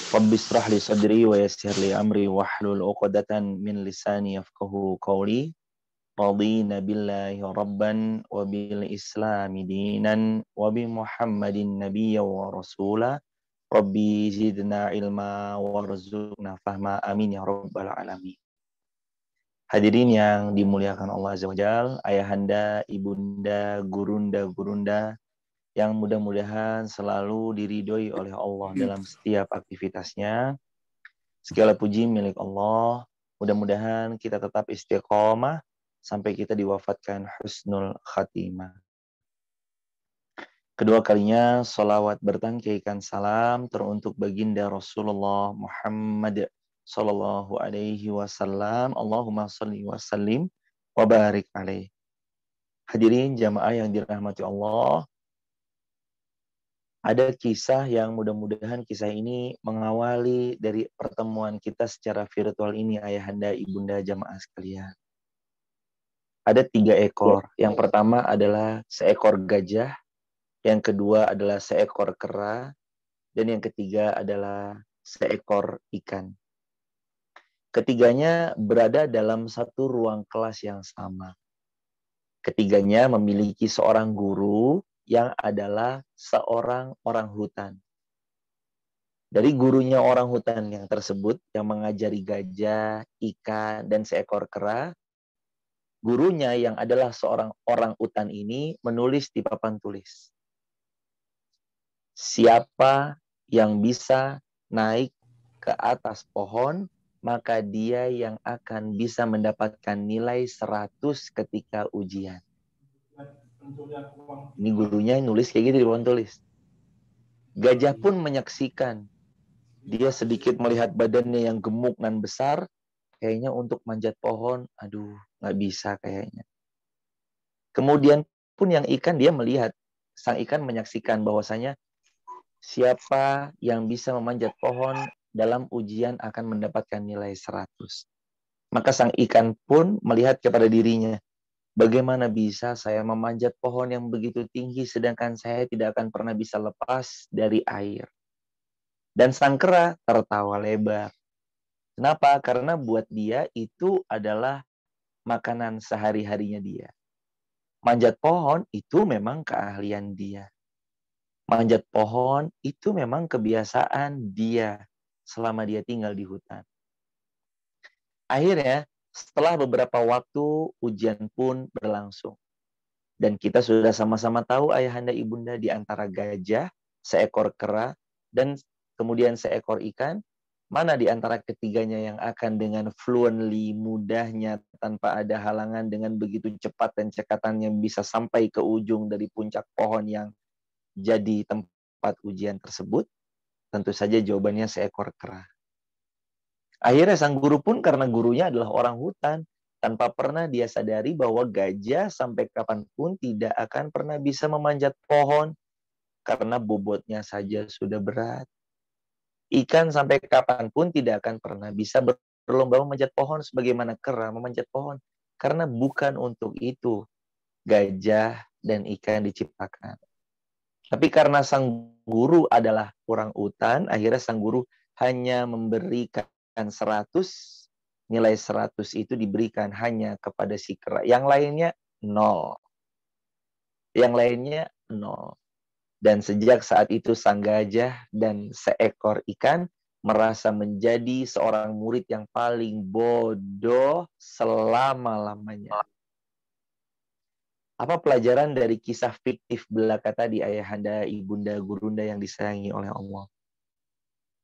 Rabbi israh li sadri wa yassir li amri wahlul 'uqdatan min lisani yafqahu qawli. Radina billahi rabban wa bil islami dinan wa bi Muhammadin nabiyya wa rasula. Rabbi zidna ilma warzuqna fahma, amin ya rabbal alamin. Hadirin yang dimuliakan Allah Azza wa Jalla, ayahanda, ibunda, gurunda yang mudah-mudahan selalu diridhoi oleh Allah dalam setiap aktivitasnya. Segala puji milik Allah. Mudah-mudahan kita tetap istiqomah sampai kita diwafatkan husnul khatimah. Kedua kalinya salawat bertangkaikan salam teruntuk baginda Rasulullah Muhammad sallallahu alaihi wasallam. Allahumma shalli wa sallim wa barik alaih. Hadirin jamaah yang dirahmati Allah, ada kisah yang mudah-mudahan kisah ini mengawali dari pertemuan kita secara virtual ini, ayahanda, ibunda, jamaah sekalian. Ada 3 ekor. Yang pertama adalah seekor gajah, yang kedua adalah seekor kera, dan yang ketiga adalah seekor ikan. Ketiganya berada dalam satu ruang kelas yang sama. Ketiganya memiliki seorang guru yang adalah seorang orang hutan. Dari gurunya orang hutan yang tersebut, yang mengajari gajah, ikan, dan seekor kera, gurunya yang adalah seorang orang hutan ini menulis di papan tulis. Siapa yang bisa naik ke atas pohon, maka dia yang akan bisa mendapatkan nilai 100 ketika ujian. Ini gurunya nulis kayak gitu di papan tulis. Gajah pun menyaksikan. Dia sedikit melihat badannya yang gemuk dan besar. Kayaknya untuk manjat pohon, aduh, nggak bisa kayaknya. Kemudian pun yang ikan, dia melihat. Sang ikan menyaksikan bahwasanya siapa yang bisa memanjat pohon dalam ujian akan mendapatkan nilai 100. Maka sang ikan pun melihat kepada dirinya, bagaimana bisa saya memanjat pohon yang begitu tinggi sedangkan saya tidak akan pernah bisa lepas dari air. Dan sang kera tertawa lebar. Kenapa? Karena buat dia itu adalah makanan sehari-harinya dia. Manjat pohon itu memang keahlian dia. Manjat pohon itu memang kebiasaan dia selama dia tinggal di hutan. Akhirnya, setelah beberapa waktu, ujian pun berlangsung. Dan kita sudah sama-sama tahu, ayahanda, ibunda, di antara gajah, seekor kera, dan kemudian seekor ikan, mana di antara ketiganya yang akan dengan fluently, mudahnya, tanpa ada halangan, dengan begitu cepat dan cekatannya bisa sampai ke ujung dari puncak pohon yang jadi tempat ujian tersebut? Tentu saja jawabannya seekor kera. Akhirnya sang guru pun, karena gurunya adalah orang hutan, tanpa pernah dia sadari bahwa gajah sampai kapanpun tidak akan pernah bisa memanjat pohon karena bobotnya saja sudah berat. Ikan sampai kapanpun tidak akan pernah bisa berlomba memanjat pohon sebagaimana kera memanjat pohon, karena bukan untuk itu gajah dan ikan diciptakan. Tapi karena sang guru adalah orang hutan, akhirnya sang guru hanya memberikan 100, nilai 100 itu diberikan hanya kepada si kera. Yang lainnya 0. Yang lainnya 0. Dan sejak saat itu sang gajah dan seekor ikan merasa menjadi seorang murid yang paling bodoh selama-lamanya. Apa pelajaran dari kisah fiktif belaka tadi, ayahanda, ibunda, gurunda yang disayangi oleh Allah?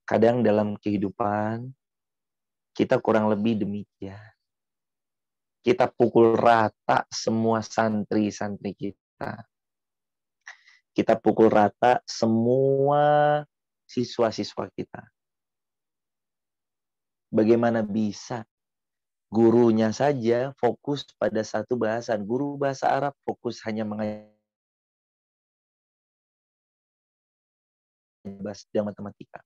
Kadang dalam kehidupan, kita kurang lebih demikian. Kita pukul rata semua santri-santri kita. Kita pukul rata semua siswa-siswa kita. Bagaimana bisa? Gurunya saja fokus pada satu bahasan. Guru bahasa Arab fokus hanya mengajar bahasa matematika.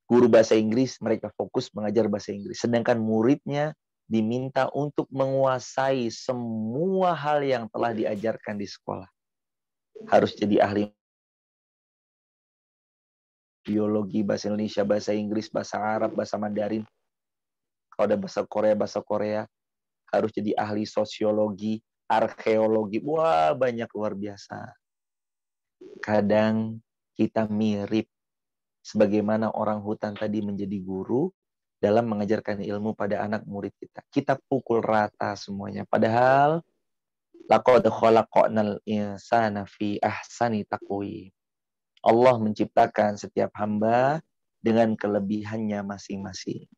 Guru bahasa Inggris, mereka fokus mengajar bahasa Inggris. Sedangkan muridnya diminta untuk menguasai semua hal yang telah diajarkan di sekolah. Harus jadi ahli biologi, bahasa Indonesia, bahasa Inggris, bahasa Arab, bahasa Mandarin. Kalau ada bahasa Korea, harus jadi ahli sosiologi, arkeologi. Wah, banyak, luar biasa. Kadang kita mirip sebagaimana orang hutan tadi menjadi guru dalam mengajarkan ilmu pada anak murid kita. Kita pukul rata semuanya. Padahal laqad khalaqnal insana fi ahsani taqwim. Allah menciptakan setiap hamba dengan kelebihannya masing-masing.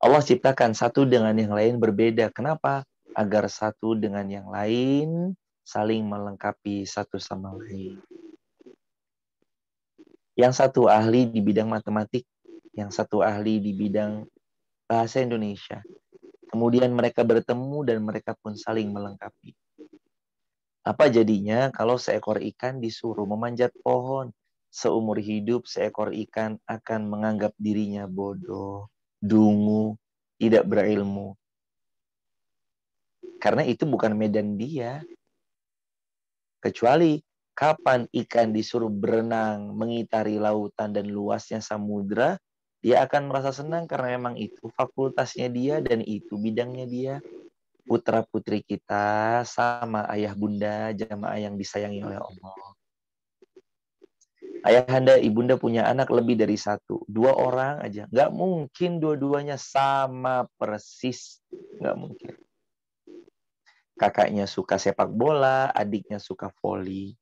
Allah ciptakan satu dengan yang lain berbeda. Kenapa? Agar satu dengan yang lain saling melengkapi satu sama lain. Yang satu ahli di bidang matematik, yang satu ahli di bidang bahasa Indonesia. Kemudian mereka bertemu dan mereka pun saling melengkapi. Apa jadinya kalau seekor ikan disuruh memanjat pohon? Seumur hidup seekor ikan akan menganggap dirinya bodoh, dungu, tidak berilmu. Karena itu bukan medan dia. Kecuali kapan ikan disuruh berenang, mengitari lautan dan luasnya samudra, dia akan merasa senang karena memang itu fakultasnya dia dan itu bidangnya dia. Putra-putri kita sama ayah bunda, jamaah yang disayangi oleh Allah. Ayahanda, ibunda punya anak lebih dari satu. 2 orang aja. Nggak mungkin dua-duanya sama persis. Nggak mungkin. Kakaknya suka sepak bola, adiknya suka voli.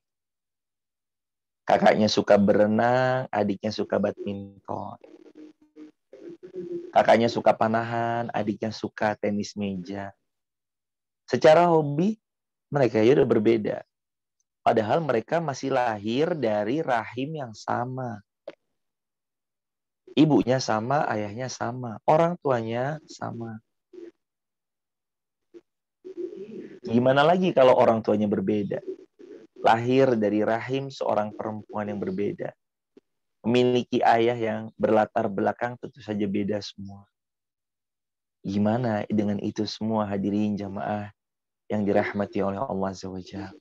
Kakaknya suka berenang, adiknya suka badminton. Kakaknya suka panahan, adiknya suka tenis meja. Secara hobi, mereka ya udah berbeda. Padahal mereka masih lahir dari rahim yang sama. Ibunya sama, ayahnya sama. Orang tuanya sama. Gimana lagi kalau orang tuanya berbeda? Lahir dari rahim seorang perempuan yang berbeda. Memiliki ayah yang berlatar belakang tentu saja beda semua. Gimana dengan itu semua hadirin jamaah yang dirahmati oleh Allah Azza wa Jalla?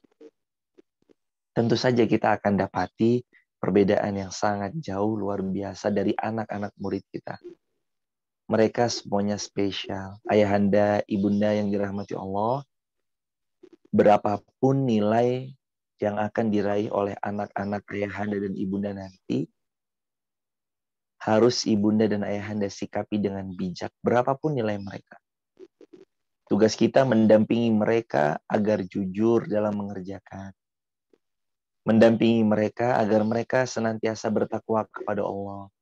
Tentu saja kita akan dapati perbedaan yang sangat jauh luar biasa dari anak-anak murid kita. Mereka semuanya spesial. Ayahanda, ibunda yang dirahmati Allah, berapapun nilai yang akan diraih oleh anak-anak ayahanda dan ibunda nanti, harus ibunda dan ayahanda sikapi dengan bijak, berapapun nilai mereka. Tugas kita mendampingi mereka agar jujur dalam mengerjakan. Mendampingi mereka agar mereka senantiasa bertakwa kepada Allah.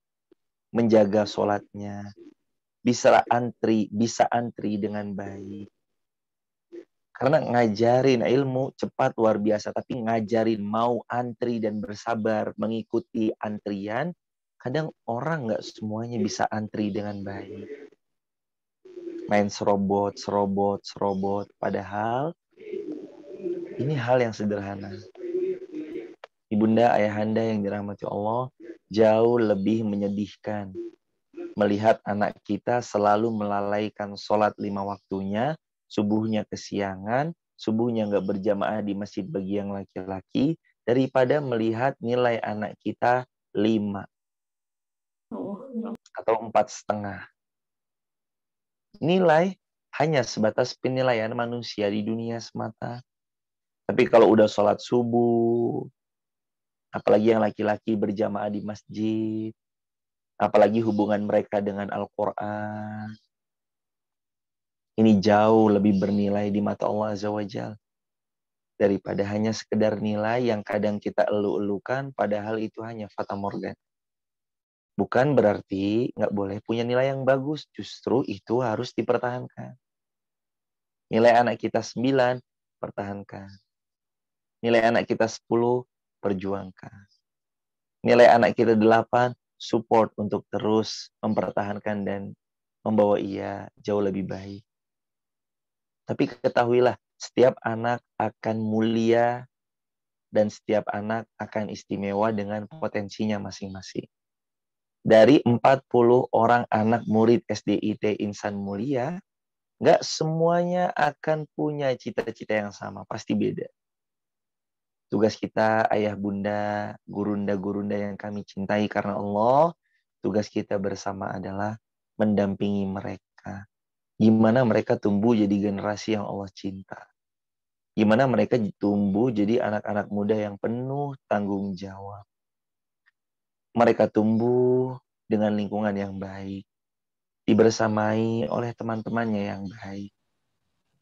Menjaga sholatnya. Bisa antri dengan baik. Karena ngajarin ilmu cepat luar biasa. Tapi ngajarin mau antri dan bersabar mengikuti antrian. Kadang orang nggak semuanya bisa antri dengan baik. Main serobot. Padahal ini hal yang sederhana. Ibunda, ayahanda yang dirahmati Allah, jauh lebih menyedihkan melihat anak kita selalu melalaikan sholat 5 waktunya, subuhnya kesiangan, subuhnya nggak berjamaah di masjid bagi yang laki-laki, daripada melihat nilai anak kita 5 atau 4,5. Nilai hanya sebatas penilaian manusia di dunia semata. Tapi kalau udah sholat subuh, apalagi yang laki-laki berjamaah di masjid, apalagi hubungan mereka dengan Al-Quran, ini jauh lebih bernilai di mata Allah Azza wa Jalla daripada hanya sekedar nilai yang kadang kita elu-elukan, padahal itu hanya fata morgana. Bukan berarti nggak boleh punya nilai yang bagus, justru itu harus dipertahankan. Nilai anak kita 9, pertahankan. Nilai anak kita 10, perjuangkan. Nilai anak kita 8, support untuk terus mempertahankan dan membawa ia jauh lebih baik. Tapi ketahuilah, setiap anak akan mulia dan setiap anak akan istimewa dengan potensinya masing-masing. Dari 40 orang anak murid SDIT Insan Mulia, nggak semuanya akan punya cita-cita yang sama, pasti beda. Tugas kita, ayah bunda, gurunda-gurunda yang kami cintai karena Allah, tugas kita bersama adalah mendampingi mereka. Gimana mereka tumbuh jadi generasi yang Allah cinta. Gimana mereka tumbuh jadi anak-anak muda yang penuh tanggung jawab. Mereka tumbuh dengan lingkungan yang baik, dibersamai oleh teman-temannya yang baik.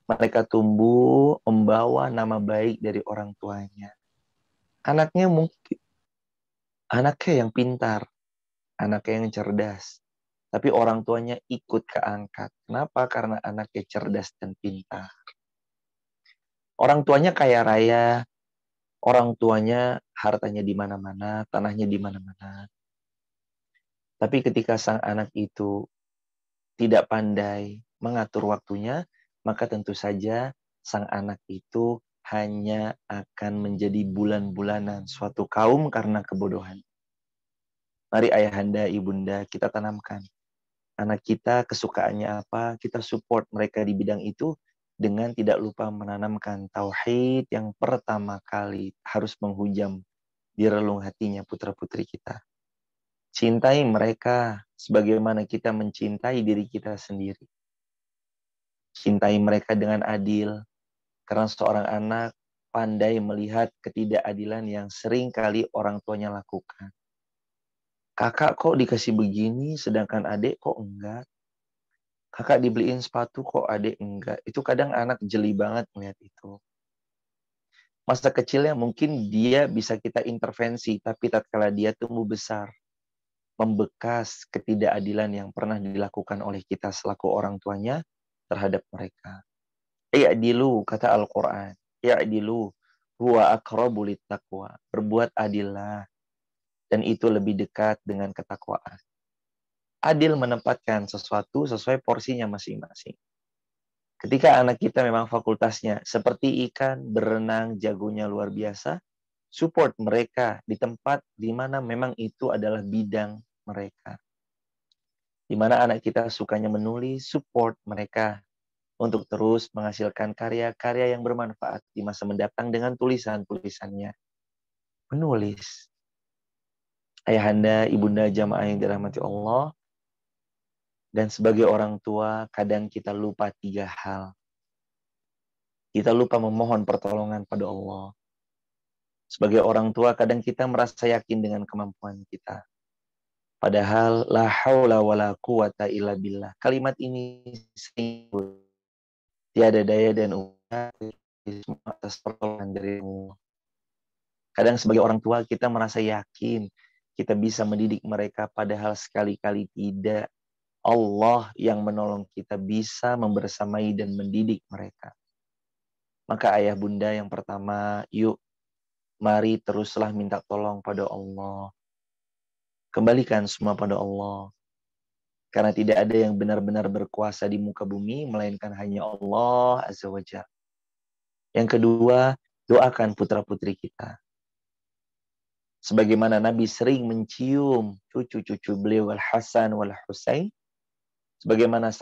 Mereka tumbuh membawa nama baik dari orang tuanya. Anaknya mungkin anaknya yang pintar, anaknya yang cerdas, tapi orang tuanya ikut keangkat. Kenapa? Karena anaknya cerdas dan pintar. Orang tuanya kaya raya, orang tuanya hartanya di mana-mana, tanahnya di mana-mana. Tapi ketika sang anak itu tidak pandai mengatur waktunya, maka tentu saja sang anak itu hanya akan menjadi bulan-bulanan suatu kaum karena kebodohan. Mari ayahanda, ibunda, kita tanamkan. Anak kita kesukaannya apa, kita support mereka di bidang itu dengan tidak lupa menanamkan tauhid yang pertama kali harus menghujam di relung hatinya putra-putri kita. Cintai mereka sebagaimana kita mencintai diri kita sendiri. Cintai mereka dengan adil, karena seorang anak pandai melihat ketidakadilan yang sering kali orang tuanya lakukan. Kakak kok dikasih begini, sedangkan adik kok enggak. Kakak dibeliin sepatu kok adik enggak. Itu kadang anak jeli banget melihat itu. Masa kecilnya mungkin dia bisa kita intervensi, tapi tatkala dia tumbuh besar, membekas ketidakadilan yang pernah dilakukan oleh kita selaku orang tuanya terhadap mereka. I'dilu, kata Al-Quran. I'dilu, huwa aqrabu littaqwa. Berbuat adillah. Dan itu lebih dekat dengan ketakwaan. Adil menempatkan sesuatu sesuai porsinya masing-masing. Ketika anak kita memang fakultasnya seperti ikan, berenang, jagonya luar biasa, support mereka di tempat di mana memang itu adalah bidang mereka. Di mana anak kita sukanya menulis, support mereka untuk terus menghasilkan karya-karya yang bermanfaat di masa mendatang dengan tulisan-tulisannya. Menulis. Ayahanda, ibunda, jamaah yang dirahmati Allah, dan sebagai orang tua, kadang kita lupa 3 hal. Kita lupa memohon pertolongan pada Allah. Sebagai orang tua, kadang kita merasa yakin dengan kemampuan kita. Padahal, la haula wa la quwata illa billah. Kalimat ini tiada daya dan upaya atas pertolongan dari Allah. Kadang sebagai orang tua kita merasa yakin kita bisa mendidik mereka, padahal sekali-kali tidak. Allah yang menolong kita bisa membersamai dan mendidik mereka. Maka ayah bunda yang pertama, yuk mari teruslah minta tolong pada Allah. Kembalikan semua pada Allah. Karena tidak ada yang benar-benar berkuasa di muka bumi, melainkan hanya Allah Azza wa Jalla. Yang kedua, doakan putra-putri kita. Sebagaimana Nabi sering mencium cucu-cucu beliau Al-Hasan wal-Husain, sebagaimana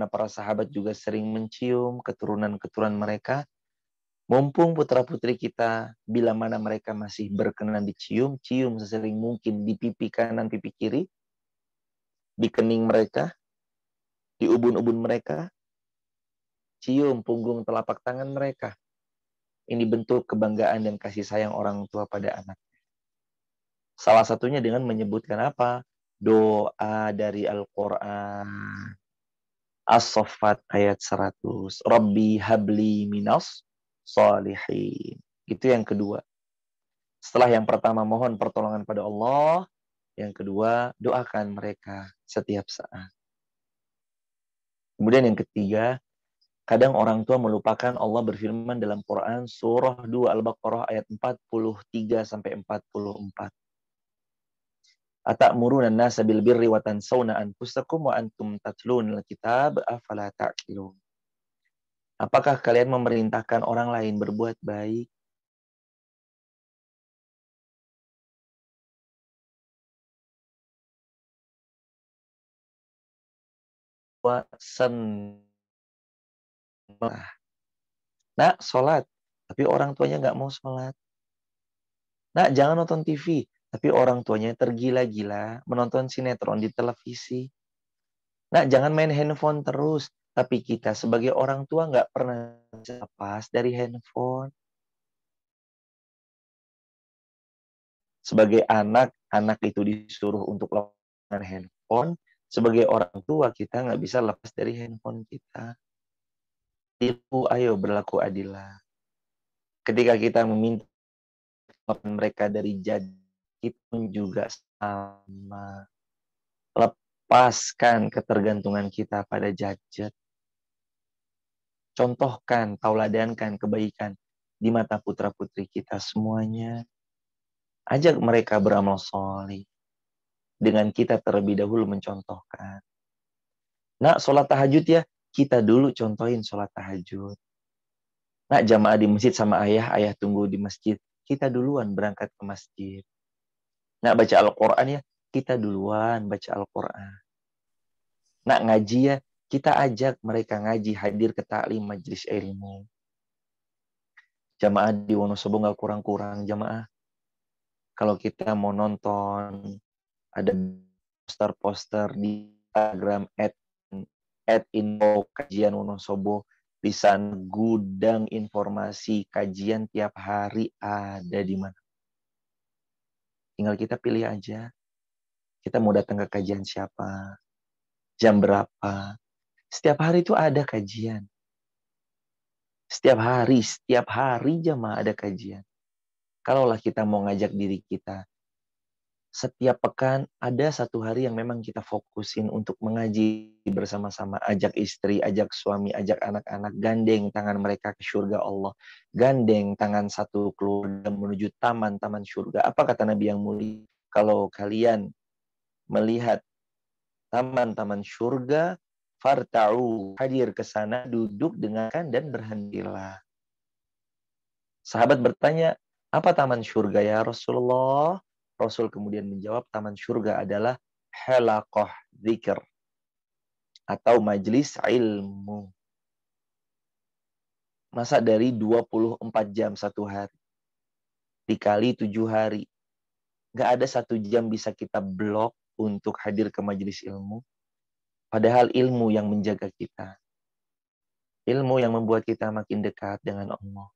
para sahabat juga sering mencium keturunan-keturunan mereka, mumpung putra-putri kita, bila mana mereka masih berkenan dicium, cium sesering mungkin di pipi kanan, pipi kiri, di kening mereka, di ubun-ubun mereka, cium punggung telapak tangan mereka. Ini bentuk kebanggaan dan kasih sayang orang tua pada anak. Salah satunya dengan menyebutkan apa? Doa dari Al-Quran. As-Saffat ayat 100. Rabbi habli minas salihin. Itu yang kedua. Setelah yang pertama mohon pertolongan pada Allah, yang kedua doakan mereka setiap saat. Kemudian yang ketiga, kadang orang tua melupakan Allah berfirman dalam Quran surah 2 Al-Baqarah ayat 43 sampai 44. Atamuruna an-nasa bil birri wa tansawna anfusakum wa antum tatlunal kitab afala ta'qilun. Apakah kalian memerintahkan orang lain berbuat baik Nak, sholat. tapi orang tuanya nggak mau sholat. Nak, jangan nonton TV, tapi orang tuanya tergila-gila menonton sinetron di televisi. Nak, jangan main handphone terus, tapi kita sebagai orang tua nggak pernah lepas dari handphone. Sebagai anak, anak itu disuruh untuk lepas dari handphone. Sebagai orang tua, kita nggak bisa lepas dari handphone kita. Itu, ayo berlaku adilah. Ketika kita meminta mereka dari jadi, kita pun juga sama. Lepaskan ketergantungan kita pada gadget. Contohkan, tauladankan kebaikan di mata putra-putri kita semuanya. Ajak mereka beramal soleh. Dengan kita terlebih dahulu mencontohkan. Nak, sholat tahajud ya, kita dulu contohin sholat tahajud. Nak, jamaah di masjid sama ayah, ayah tunggu di masjid. Kita duluan berangkat ke masjid. Nak, baca Al-Quran ya, kita duluan baca Al-Quran. Nak, ngaji ya, kita ajak mereka ngaji, hadir ke taklim majelis ilmu. Jamaah di Wonosobo nggak kurang-kurang, jamaah. Kalau kita mau nonton, ada poster-poster di Instagram @info kajian Wonosobo. Di sana gudang informasi kajian tiap hari ada di mana. Tinggal kita pilih aja. Kita mau datang ke kajian siapa, jam berapa. Setiap hari itu ada kajian. Setiap hari jamaah ada kajian. Kalaulah kita mau ngajak diri kita, setiap pekan ada satu hari yang memang kita fokusin untuk mengaji bersama-sama. Ajak istri, ajak suami, ajak anak-anak, gandeng tangan mereka ke surga Allah. Gandeng tangan satu keluarga menuju taman-taman surga. Apa kata Nabi yang mulia? Kalau kalian melihat taman-taman surga, farta'u, hadir ke sana, duduk, dengarkan, dan berhentilah. Sahabat bertanya, apa taman surga ya Rasulullah? Rasul kemudian menjawab, taman surga adalah halaqah dzikr atau majlis ilmu. Masa dari 24 jam satu hari dikali 7 hari, nggak ada 1 jam bisa kita blok untuk hadir ke majelis ilmu. Padahal ilmu yang menjaga kita. Ilmu yang membuat kita makin dekat dengan Allah.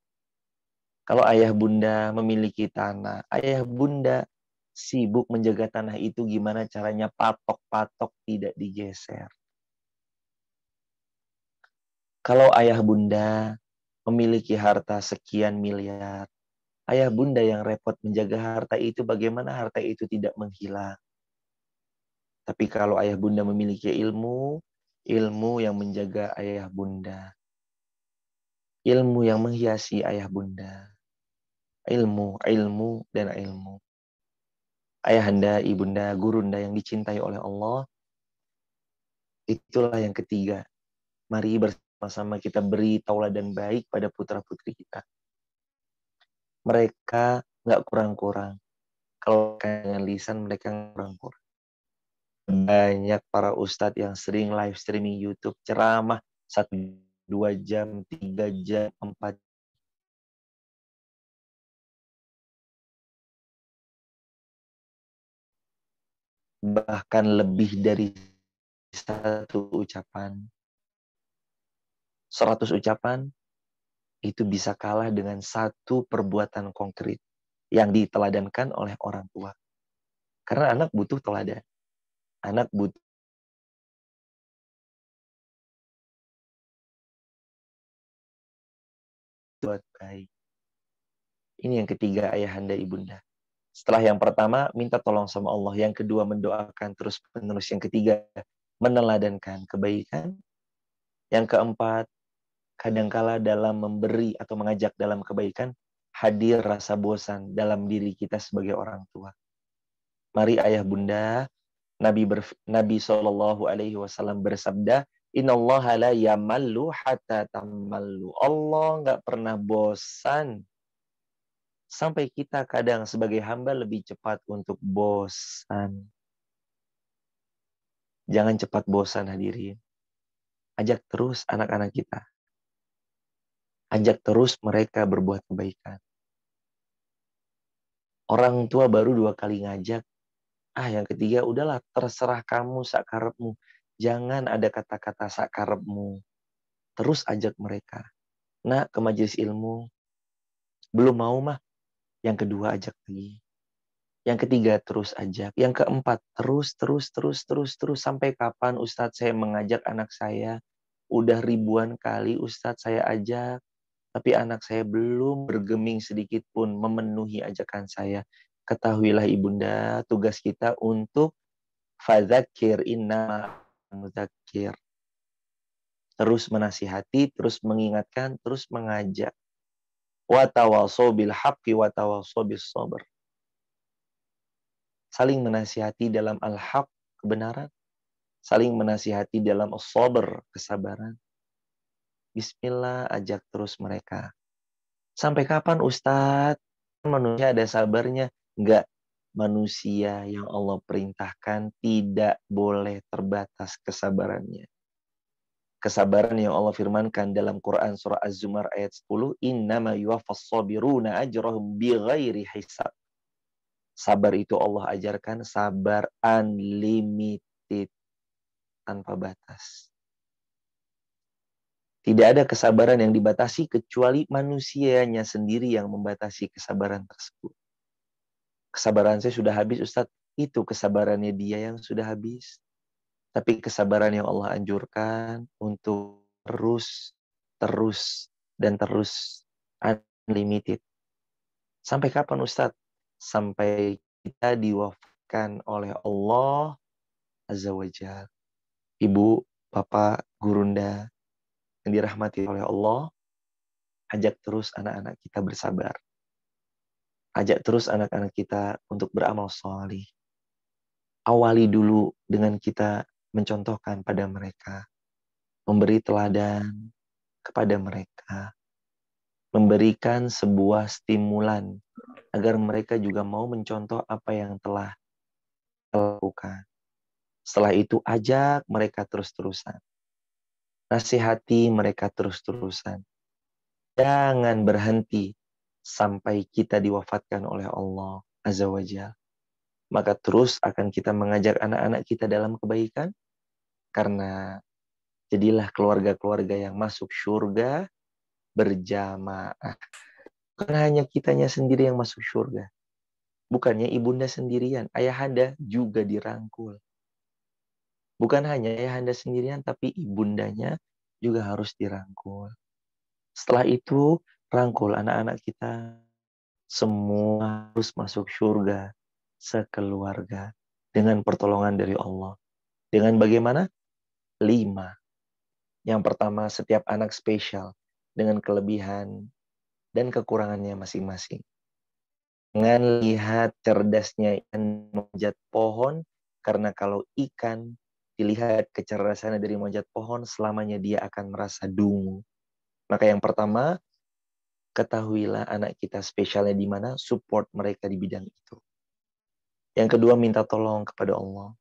Kalau ayah bunda memiliki tanah, ayah bunda sibuk menjaga tanah itu gimana caranya patok-patok tidak digeser. Kalau ayah bunda memiliki harta sekian miliar, ayah bunda yang repot menjaga harta itu, bagaimana harta itu tidak menghilang. Tapi kalau ayah bunda memiliki ilmu, ilmu yang menjaga ayah bunda. Ilmu yang menghiasi ayah bunda. Ilmu, dan ilmu. Ayahanda, ibunda, gurunda yang dicintai oleh Allah. Itulah yang ketiga. Mari bersama-sama kita beri tauladan baik pada putra-putri kita. Mereka nggak kurang-kurang. Kalau dengan lisan mereka nggak kurang-kurang. Banyak para ustadz yang sering live streaming YouTube, ceramah 1-2 jam, 3 jam, 4 jam. Bahkan lebih dari 100 ucapan. 100 ucapan itu bisa kalah dengan 1 perbuatan konkret yang diteladankan oleh orang tua. Karena anak butuh teladan. Anak butuh buat baik. Ini yang ketiga, ayahanda, ibunda. Setelah yang pertama, minta tolong sama Allah. Yang kedua, mendoakan terus-menerus. Yang ketiga, meneladankan kebaikan. Yang keempat, kadangkala dalam memberi atau mengajak dalam kebaikan, hadir rasa bosan dalam diri kita sebagai orang tua. Mari ayah bunda, Nabi SAW bersabda, Innallaha la yamallu hatta tamallu. Allah nggak pernah bosan. Sampai kita kadang sebagai hamba lebih cepat untuk bosan. Jangan cepat bosan hadirin. Ajak terus anak-anak kita. Ajak terus mereka berbuat kebaikan. Orang tua baru 2 kali ngajak, yang ketiga udahlah terserah kamu sakarepmu. Jangan ada kata-kata sakarepmu. Terus ajak mereka. Nak, ke majelis ilmu. Belum mau mah. Yang kedua ajak lagi. Yang ketiga terus ajak. Yang keempat terus. Sampai kapan Ustadz saya mengajak anak saya? Udah ribuan kali Ustadz saya ajak. Tapi anak saya belum bergeming sedikit pun memenuhi ajakan saya. Ketahuilah ibunda, tugas kita untuk fadzakir innama mudzakir. Terus menasihati, terus mengingatkan, terus mengajak. Wa tawassaw bil haqqi wa tawassaw bis sabr. Saling menasihati dalam al-haq, kebenaran. Saling menasihati dalam as-sabr, kesabaran. Bismillah, ajak terus mereka. Sampai kapan Ustadz? Manusia ada sabarnya? Enggak. Manusia yang Allah perintahkan tidak boleh terbatas kesabarannya. Kesabaran yang Allah firmankan dalam Quran surah Az-Zumar ayat 10, innama yuwaffas sabiruna ajrahum bighairi hisab. Sabar itu Allah ajarkan sabar unlimited, tanpa batas. Tidak ada kesabaran yang dibatasi kecuali manusianya sendiri yang membatasi kesabaran tersebut. Kesabaran saya sudah habis Ustadz. Itu kesabarannya dia yang sudah habis. Tapi kesabaran yang Allah anjurkan untuk terus unlimited. Sampai kapan Ustadz? Sampai kita diwafatkan oleh Allah Azza wa Jalla. Ibu, Bapak, Gurunda yang dirahmati oleh Allah, ajak terus anak-anak kita bersabar. Ajak terus anak-anak kita untuk beramal sholih. Awali dulu dengan kita mencontohkan pada mereka. Memberi teladan kepada mereka. Memberikan sebuah stimulan agar mereka juga mau mencontoh apa yang telah dilakukan. Setelah itu ajak mereka terus-terusan. Nasihati mereka terus-terusan. Jangan berhenti sampai kita diwafatkan oleh Allah Azza wa Jalla. Maka terus akan kita mengajak anak-anak kita dalam kebaikan. Karena jadilah keluarga-keluarga yang masuk surga berjamaah. Bukan hanya kitanya sendiri yang masuk surga. Bukannya ibunda sendirian, ayahanda juga dirangkul. Bukan hanya ayahanda sendirian, tapi ibundanya juga harus dirangkul. Setelah itu, rangkul anak-anak kita. Semua harus masuk surga sekeluarga. Dengan pertolongan dari Allah. Dengan bagaimana? 5. Yang pertama, setiap anak spesial. Dengan kelebihan dan kekurangannya masing-masing. Jangan lihat cerdasnya ikan memanjat pohon. Karena kalau ikan dilihat kecerdasannya dari memanjat pohon, selamanya dia akan merasa dungu. Maka yang pertama, ketahuilah anak kita spesialnya di mana, support mereka di bidang itu. Yang kedua, minta tolong kepada Allah.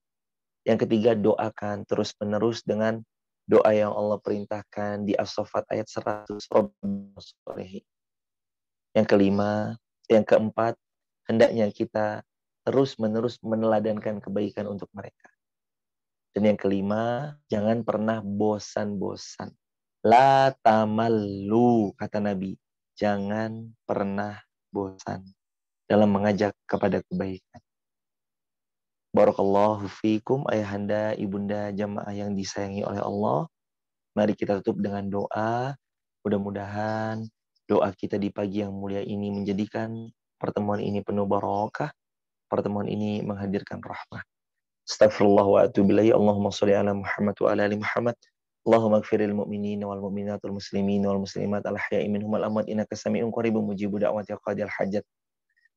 Yang ketiga, doakan terus-menerus dengan doa yang Allah perintahkan di As-Saffat ayat 100. Yang kelima, yang keempat, hendaknya kita terus-menerus meneladankan kebaikan untuk mereka. Dan yang kelima, jangan pernah bosan-bosan. La tamallu, kata Nabi. Jangan pernah bosan dalam mengajak kepada kebaikan. Barakallahu fiikum, ayahanda, ibunda, jamaah yang disayangi oleh Allah. Mari kita tutup dengan doa. Mudah-mudahan doa kita di pagi yang mulia ini menjadikan pertemuan ini penuh barakah. Pertemuan ini menghadirkan rahmah. Astaghfirullah wa atubu ilaihi. Allahumma sholli ala Muhammad wa ala ali Muhammad. Allahumma ighfiril mu'minina wal mu'minat wal muslimin wal muslimat al ahya'i minhum wal amwat innaka sami'un qaribun mujibud da'wati qadil hajat.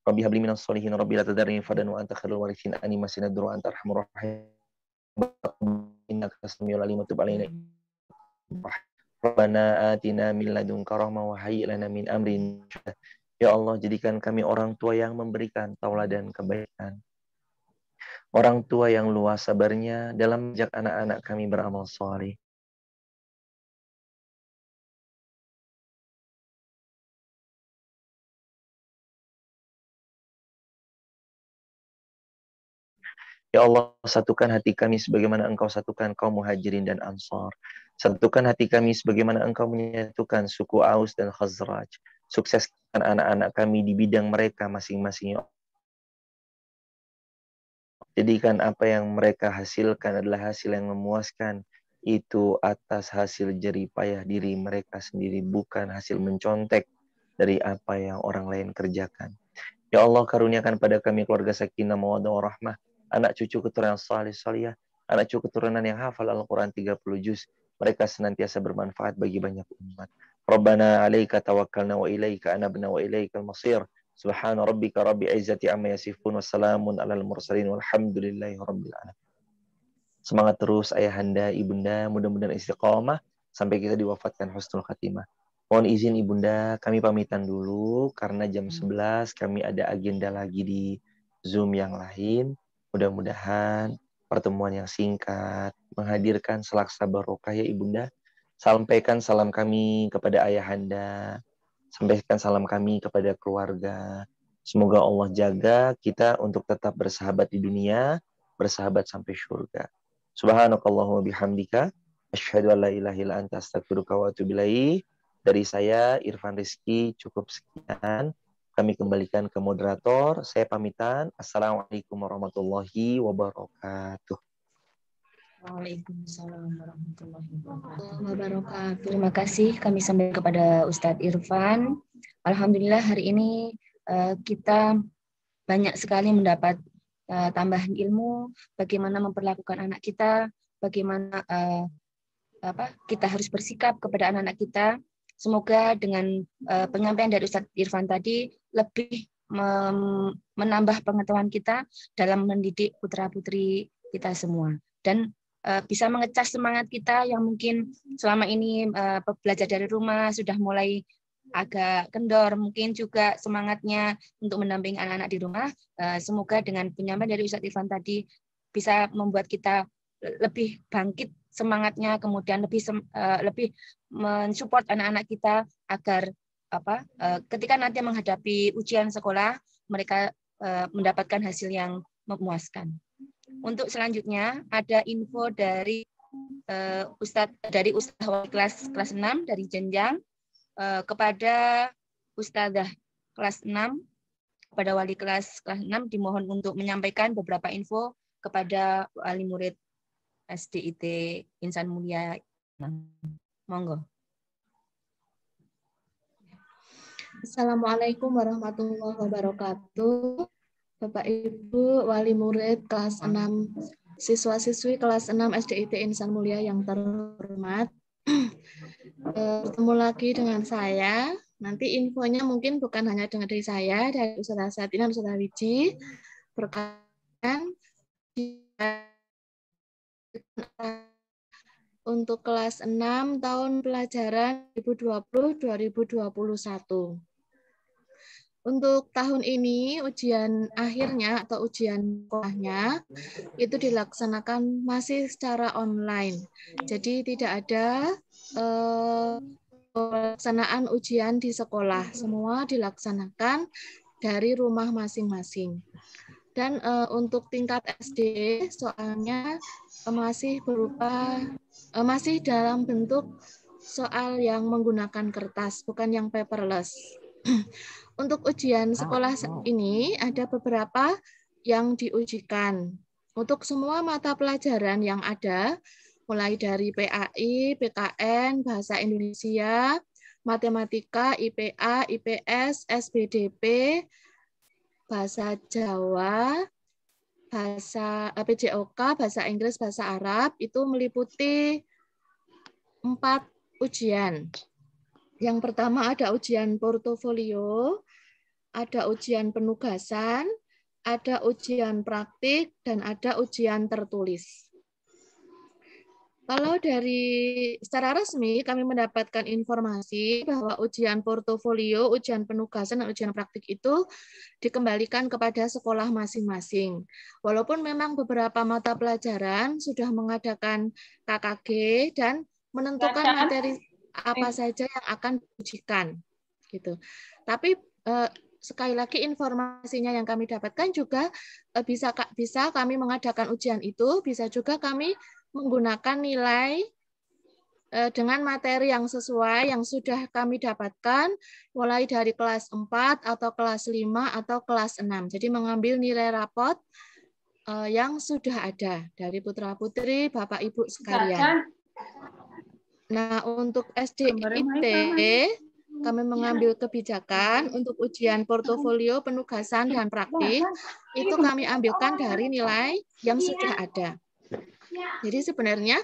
Rabbi habli minas sholihin rabbi la tadarni fadan wa anta khairul warithin ani masinad wa anta arhamur rahim. Innaka samiul alim tub alaina. Rabbana atina min ladunka rahmah wa hayyi lana min amrin. Ya Allah, jadikan kami orang tua yang memberikan tauladan kebaikan. Orang tua yang luas sabarnya dalam menjak anak-anak kami beramal shalih. Ya Allah, satukan hati kami sebagaimana Engkau satukan kaum Muhajirin dan Ansar. Satukan hati kami sebagaimana Engkau menyatukan suku Aus dan Khazraj. Sukseskan anak-anak kami di bidang mereka masing-masing. Jadikan apa yang mereka hasilkan adalah hasil yang memuaskan. Itu atas hasil jerih payah diri mereka sendiri, bukan hasil mencontek dari apa yang orang lain kerjakan. Ya Allah, karuniakan pada kami keluarga sakinah, mawaddah, warahmah, anak cucu keturunan salih salihah, anak cucu keturunan yang hafal Al-Quran 30 juz. Mereka senantiasa bermanfaat bagi banyak umat. Rabbana alaika tawakkalna wa ilaika anabna wa ilaikal masir. Subhana rabbika rabbi izzati amma yasifun wa salamun alal mursalin walhamdulillahi rabbil alamin. Semangat terus ayahanda, ibunda, mudah-mudahan istiqomah sampai kita diwafatkan husnul khatimah. Mohon izin ibunda, kami pamitan dulu karena jam 11 kami ada agenda lagi di Zoom yang lain. Mudah-mudahan pertemuan yang singkat menghadirkan selaksa barokah ya ibunda. Sampaikan salam kami kepada ayahanda, sampaikan salam kami kepada keluarga. Semoga Allah jaga kita untuk tetap bersahabat di dunia, bersahabat sampai surga. Subhanakallahumma bihamdika, asyhadu an la ilaha illa anta astaghfiruka wa atubu ilaik. Dari saya, Irfan Rizky, cukup sekian. Kami kembalikan ke moderator. Saya pamitan. Assalamualaikum warahmatullahi wabarakatuh. Waalaikumsalam warahmatullahi wabarakatuh. Terima kasih kami sampaikan kepada Ustadz Irfan. Alhamdulillah hari ini kita banyak sekali mendapat tambahan ilmu, bagaimana memperlakukan anak kita, bagaimana kita harus bersikap kepada anak-anak kita. Semoga dengan penyampaian dari Ustadz Irfan tadi lebih menambah pengetahuan kita dalam mendidik putra-putri kita semua. Dan bisa mengecas semangat kita yang mungkin selama ini belajar dari rumah sudah mulai agak kendor, mungkin juga semangatnya untuk mendampingi anak-anak di rumah. Semoga dengan penyampaian dari Ustadz Irfan tadi bisa membuat kita lebih bangkit semangatnya, kemudian lebih mensupport anak-anak kita agar ketika nanti menghadapi ujian sekolah mereka mendapatkan hasil yang memuaskan. Untuk selanjutnya ada info dari Ustadz wali kelas 6 dari Jenjang kepada Ustadzah kelas 6, kepada wali kelas 6 dimohon untuk menyampaikan beberapa info kepada wali murid SDIT Insan Mulia. Monggo. Assalamualaikum warahmatullahi wabarakatuh. Bapak Ibu wali murid kelas 6, siswa-siswi kelas 6 SDIT Insan Mulia yang terhormat. Bertemu lagi dengan saya. Nanti infonya mungkin bukan hanya dari saya, dari Ustazah Satina dan Ustazah Wiji berkaitan untuk kelas 6 tahun pelajaran 2020-2021. Untuk tahun ini ujian akhirnya atau ujian sekolahnya itu dilaksanakan masih secara online. Jadi tidak ada pelaksanaan ujian di sekolah. Semua dilaksanakan dari rumah masing-masing. Dan untuk tingkat SD soalnya masih dalam bentuk soal yang menggunakan kertas, bukan yang paperless. Untuk ujian sekolah ini ada beberapa yang diujikan. Untuk semua mata pelajaran yang ada, mulai dari PAI, PKN, Bahasa Indonesia, Matematika, IPA, IPS, SBDP, Bahasa Jawa, Bahasa PJOK, Bahasa Inggris, Bahasa Arab, itu meliputi 4 ujian. Yang pertama ada ujian portofolio, ada ujian penugasan, ada ujian praktik, dan ada ujian tertulis. Kalau dari secara resmi kami mendapatkan informasi bahwa ujian portofolio, ujian penugasan, dan ujian praktik itu dikembalikan kepada sekolah masing-masing. Walaupun memang beberapa mata pelajaran sudah mengadakan KKG dan menentukan materi apa saja yang akan diujikan, gitu. Tapi sekali lagi informasinya yang kami dapatkan juga bisa kami mengadakan ujian itu, bisa juga kami menggunakan nilai dengan materi yang sesuai yang sudah kami dapatkan mulai dari kelas 4 atau kelas 5 atau kelas 6. Jadi mengambil nilai rapot yang sudah ada dari putra-putri, Bapak Ibu sekalian. Nah, untuk SDIT kami mengambil kebijakan untuk ujian portofolio, penugasan, dan praktik, itu kami ambilkan dari nilai yang sudah ada. Jadi sebenarnya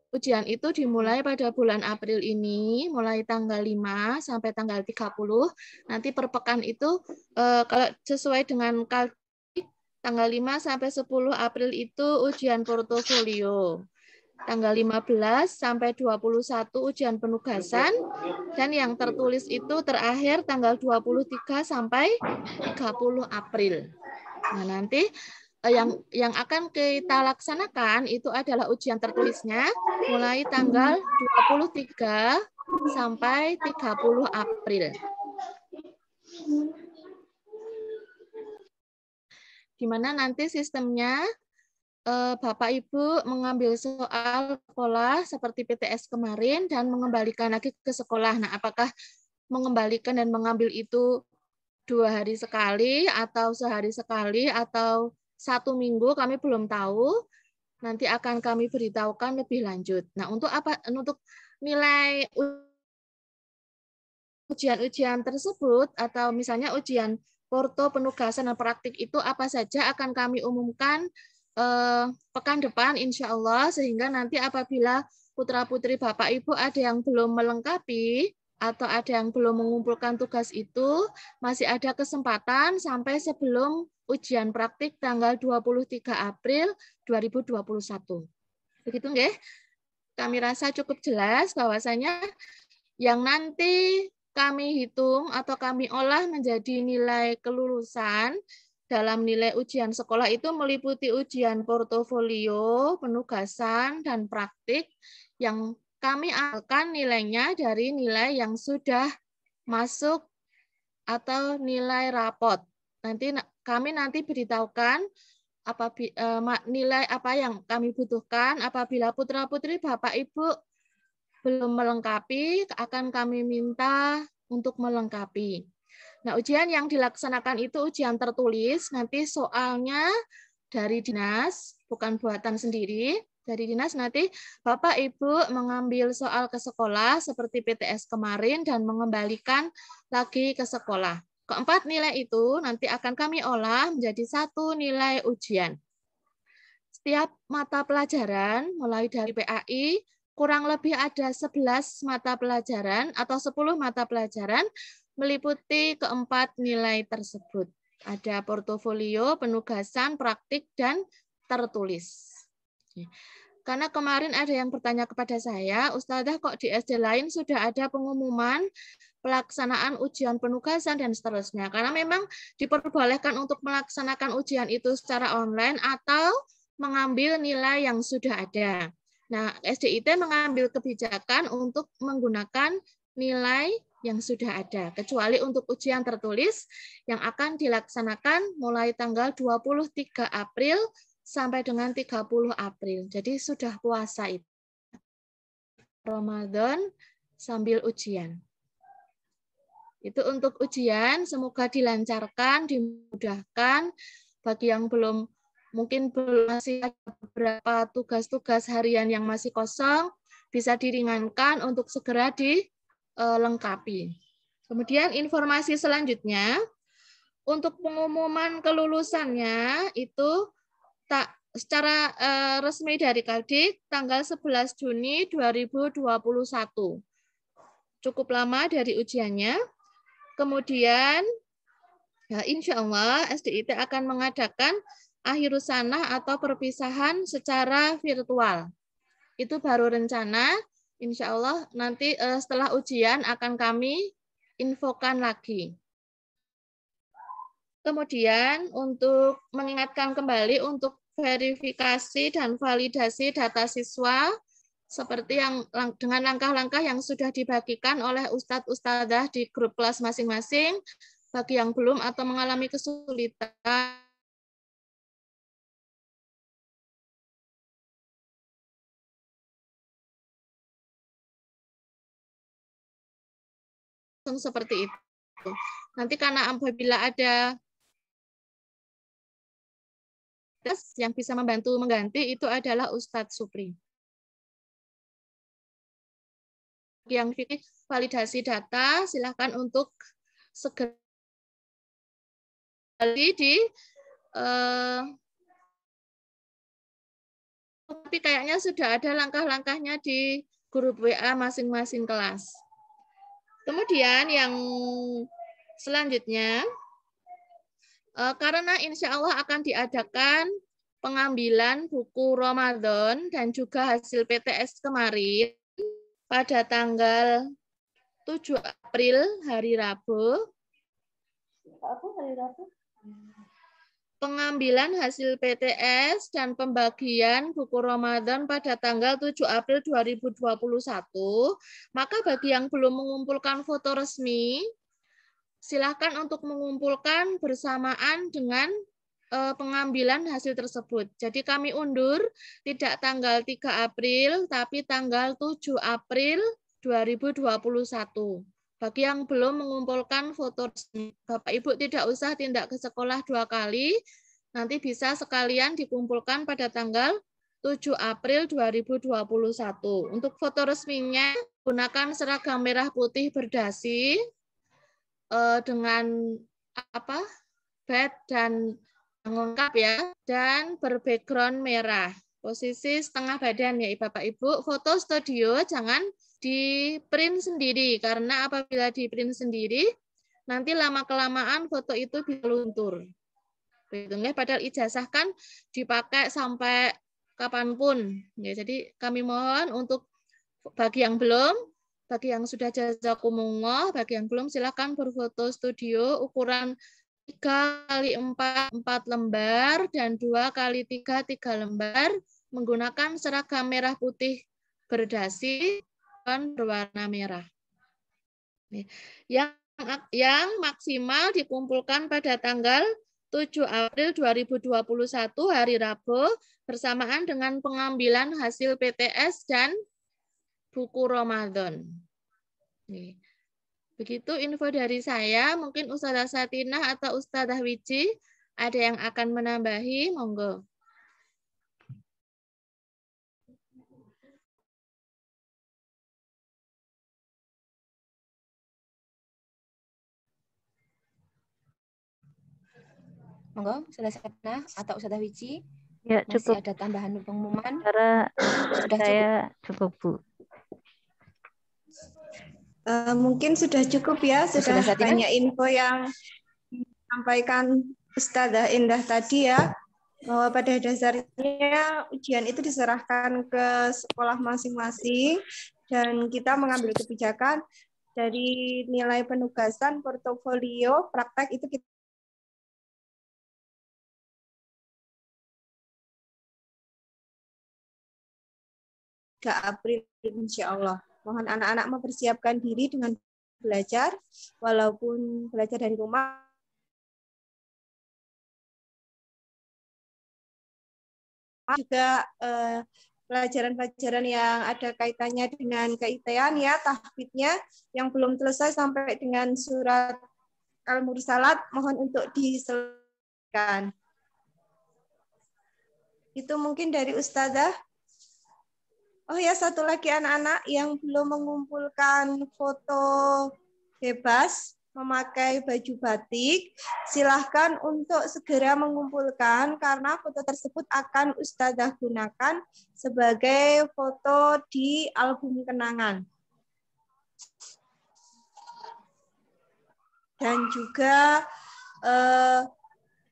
ujian itu dimulai pada bulan April ini, mulai tanggal 5 sampai tanggal 30. Nanti per pekan itu, kalau sesuai dengan tanggal 5 sampai 10 April itu ujian portofolio. Tanggal 15 sampai 21 ujian penugasan. Dan yang tertulis itu terakhir tanggal 23 sampai 30 April. Nah, nanti yang akan kita laksanakan itu adalah ujian tertulisnya mulai tanggal 23 sampai 30 April. Di mana nanti sistemnya Bapak Ibu mengambil soal sekolah seperti PTS kemarin dan mengembalikan lagi ke sekolah. Nah, apakah mengembalikan dan mengambil itu 2 hari sekali atau sehari sekali atau 1 minggu, kami belum tahu. Nanti akan kami beritahukan lebih lanjut. Nah, untuk apa? Untuk nilai ujian-ujian tersebut atau misalnya ujian porto, penugasan, dan praktik itu apa saja akan kami umumkan pekan depan insya Allah, sehingga nanti apabila putra-putri Bapak Ibu ada yang belum melengkapi atau ada yang belum mengumpulkan tugas itu, masih ada kesempatan sampai sebelum ujian praktik tanggal 23 April 2021. Begitu nggih? Kami rasa cukup jelas bahwasanya yang nanti kami hitung atau kami olah menjadi nilai kelulusan dalam nilai ujian sekolah itu meliputi ujian portofolio, penugasan, dan praktik yang kami akan nilainya dari nilai yang sudah masuk atau nilai rapot. Kami nanti beritahukan nilai apa yang kami butuhkan apabila putra-putri Bapak Ibu belum melengkapi, akan kami minta untuk melengkapi. Nah, ujian yang dilaksanakan itu ujian tertulis, nanti soalnya dari dinas, bukan buatan sendiri. Dari dinas nanti Bapak Ibu mengambil soal ke sekolah seperti PTS kemarin dan mengembalikan lagi ke sekolah. Keempat nilai itu nanti akan kami olah menjadi 1 nilai ujian. Setiap mata pelajaran mulai dari PAI kurang lebih ada 11 mata pelajaran atau 10 mata pelajaran meliputi keempat nilai tersebut. Ada portofolio, penugasan, praktik, dan tertulis. Karena kemarin ada yang bertanya kepada saya, Ustazah kok di SD lain sudah ada pengumuman pelaksanaan ujian penugasan dan seterusnya. Karena memang diperbolehkan untuk melaksanakan ujian itu secara online atau mengambil nilai yang sudah ada. Nah, SDIT mengambil kebijakan untuk menggunakan nilai yang sudah ada, kecuali untuk ujian tertulis yang akan dilaksanakan mulai tanggal 23 April sampai dengan 30 April. Jadi sudah puasa itu. Ramadan sambil ujian. Itu untuk ujian, semoga dilancarkan, dimudahkan. Bagi yang belum, mungkin masih ada beberapa tugas-tugas harian yang masih kosong, bisa diringankan untuk segera dilengkapi. Kemudian informasi selanjutnya, untuk pengumuman kelulusannya itu secara resmi dari Kaldik tanggal 11 Juni 2021. Cukup lama dari ujiannya. Kemudian ya insya Allah SDIT akan mengadakan akhir sanah atau perpisahan secara virtual. Itu baru rencana. Insya Allah nanti setelah ujian akan kami infokan lagi. Kemudian untuk mengingatkan kembali untuk verifikasi dan validasi data siswa seperti yang dengan langkah-langkah yang sudah dibagikan oleh Ustadz Ustadzah di grup kelas masing-masing. Bagi yang belum atau mengalami kesulitan, seperti itu. Nanti karena apabila ada yang bisa membantu mengganti itu adalah Ustadz Supri. Yang fikih validasi data, silakan untuk segera di tapi kayaknya sudah ada langkah-langkahnya di grup WA masing-masing kelas. Kemudian yang selanjutnya, karena insya Allah akan diadakan pengambilan buku Ramadan dan juga hasil PTS kemarin pada tanggal 7 April hari Rabu. Pengambilan hasil PTS dan pembagian buku Ramadan pada tanggal 7 April 2021, maka bagi yang belum mengumpulkan foto resmi, silakan untuk mengumpulkan bersamaan dengan pengambilan hasil tersebut. Jadi kami undur tidak tanggal 3 April, tapi tanggal 7 April 2021. Bagi yang belum mengumpulkan foto resmi, Bapak Ibu tidak usah tindak ke sekolah 2 kali, nanti bisa sekalian dikumpulkan pada tanggal 7 April 2021. Untuk foto resminya, gunakan seragam merah putih berdasi dengan badge dan lengkap ya, dan berbackground merah. Posisi setengah badan ya Bapak Ibu. Foto studio jangan di print sendiri, karena apabila di print sendiri nanti lama-kelamaan foto itu bisa luntur. Padahal ijazah kan dipakai sampai kapanpun. Ya, jadi kami mohon untuk bagi yang belum, bagi yang sudah jazakumullah, bagi yang belum silakan berfoto studio ukuran 3x4 lembar dan 2x3 lembar menggunakan seragam merah putih berdasi dan berwarna merah. Yang maksimal dikumpulkan pada tanggal 7 April 2021 hari Rabu bersamaan dengan pengambilan hasil PTS dan buku Ramadan. Begitu info dari saya. Mungkin Ustazah Satinah atau Ustazah Wiji ada yang akan menambahi, monggo. Monggo, Ustazah Satinah atau Ustazah Wiji. Ya, cukup. Masih ada tambahan pengumuman? Cara sudah saya cukup, Bu. Mungkin sudah cukup ya, sudah banyak info yang disampaikan Ustazah Indah tadi ya, bahwa pada dasarnya ujian itu diserahkan ke sekolah masing-masing dan kita mengambil kebijakan dari nilai penugasan, portofolio, praktek itu kita 3 April insya Allah. Mohon anak-anak mempersiapkan diri dengan belajar, walaupun belajar dari rumah. Juga pelajaran-pelajaran yang ada kaitannya dengan keitean ya, tahfidnya yang belum selesai sampai dengan surat Al-Mursalat, mohon untuk diselesaikan. Itu mungkin dari Ustazah. Oh ya, satu lagi anak-anak yang belum mengumpulkan foto bebas memakai baju batik, silahkan untuk segera mengumpulkan karena foto tersebut akan Ustazah gunakan sebagai foto di album kenangan. Dan juga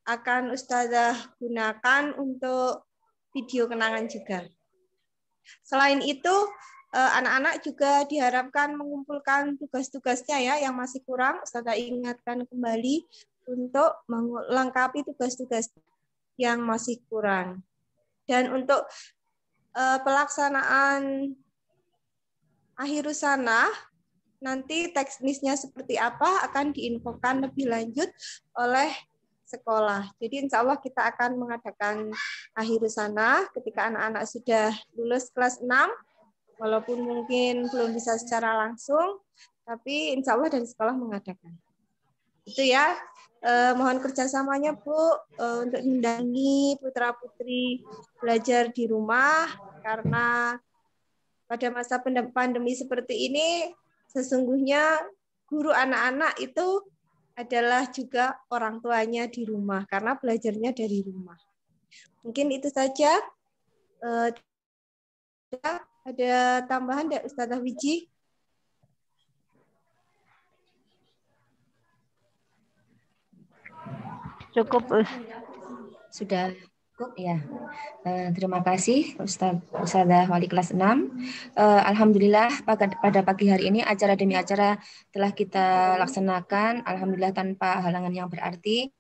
akan Ustazah gunakan untuk video kenangan juga. Selain itu, anak-anak juga diharapkan mengumpulkan tugas-tugasnya ya, yang masih kurang. Ustazah ingatkan kembali untuk melengkapi tugas-tugas yang masih kurang. Dan untuk pelaksanaan akhirus sanah, nanti teknisnya seperti apa akan diinfokan lebih lanjut oleh sekolah. Jadi insya Allah kita akan mengadakan akhir sana ketika anak-anak sudah lulus kelas 6, walaupun mungkin belum bisa secara langsung, tapi insya Allah dari sekolah mengadakan. Itu ya, mohon kerjasamanya Bu untuk mendampingi putra-putri belajar di rumah, karena pada masa pandemi seperti ini, sesungguhnya guru anak-anak itu adalah juga orang tuanya di rumah, karena belajarnya dari rumah. Mungkin itu saja. Ada tambahan dari Ustazah Wiji? Cukup, Sudah cukup ya. Terima kasih Ustazah Wali kelas 6. Alhamdulillah pada pagi hari ini acara demi acara telah kita laksanakan. Alhamdulillah tanpa halangan yang berarti.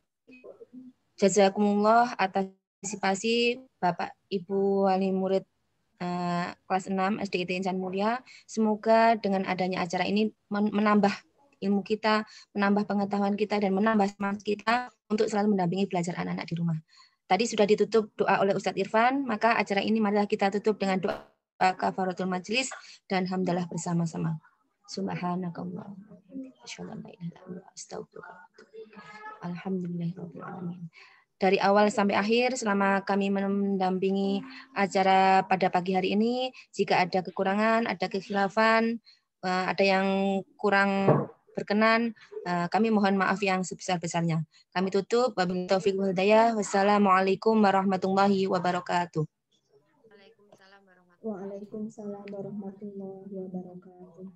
Jazakumullah atas partisipasi Bapak Ibu wali murid kelas 6 SDIT Insan Mulia. Semoga dengan adanya acara ini menambah ilmu kita, menambah pengetahuan kita, dan menambah semangat kita untuk selalu mendampingi belajar anak-anak di rumah. Tadi sudah ditutup doa oleh Ustadz Irfan, maka acara ini marilah kita tutup dengan doa kafaratul majlis dan hamdalah bersama-sama. Subhanakallah. Alhamdulillahirrahmanirrahim. Dari awal sampai akhir, selama kami mendampingi acara pada pagi hari ini, jika ada kekurangan, ada kekhilafan, ada yang kurang berkenan, kami mohon maaf yang sebesar-besarnya. Kami tutup. Wabillahi taufiq wal hidayah. Wassalamualaikum warahmatullahi wabarakatuh. Waalaikumsalam warahmatullahi wabarakatuh.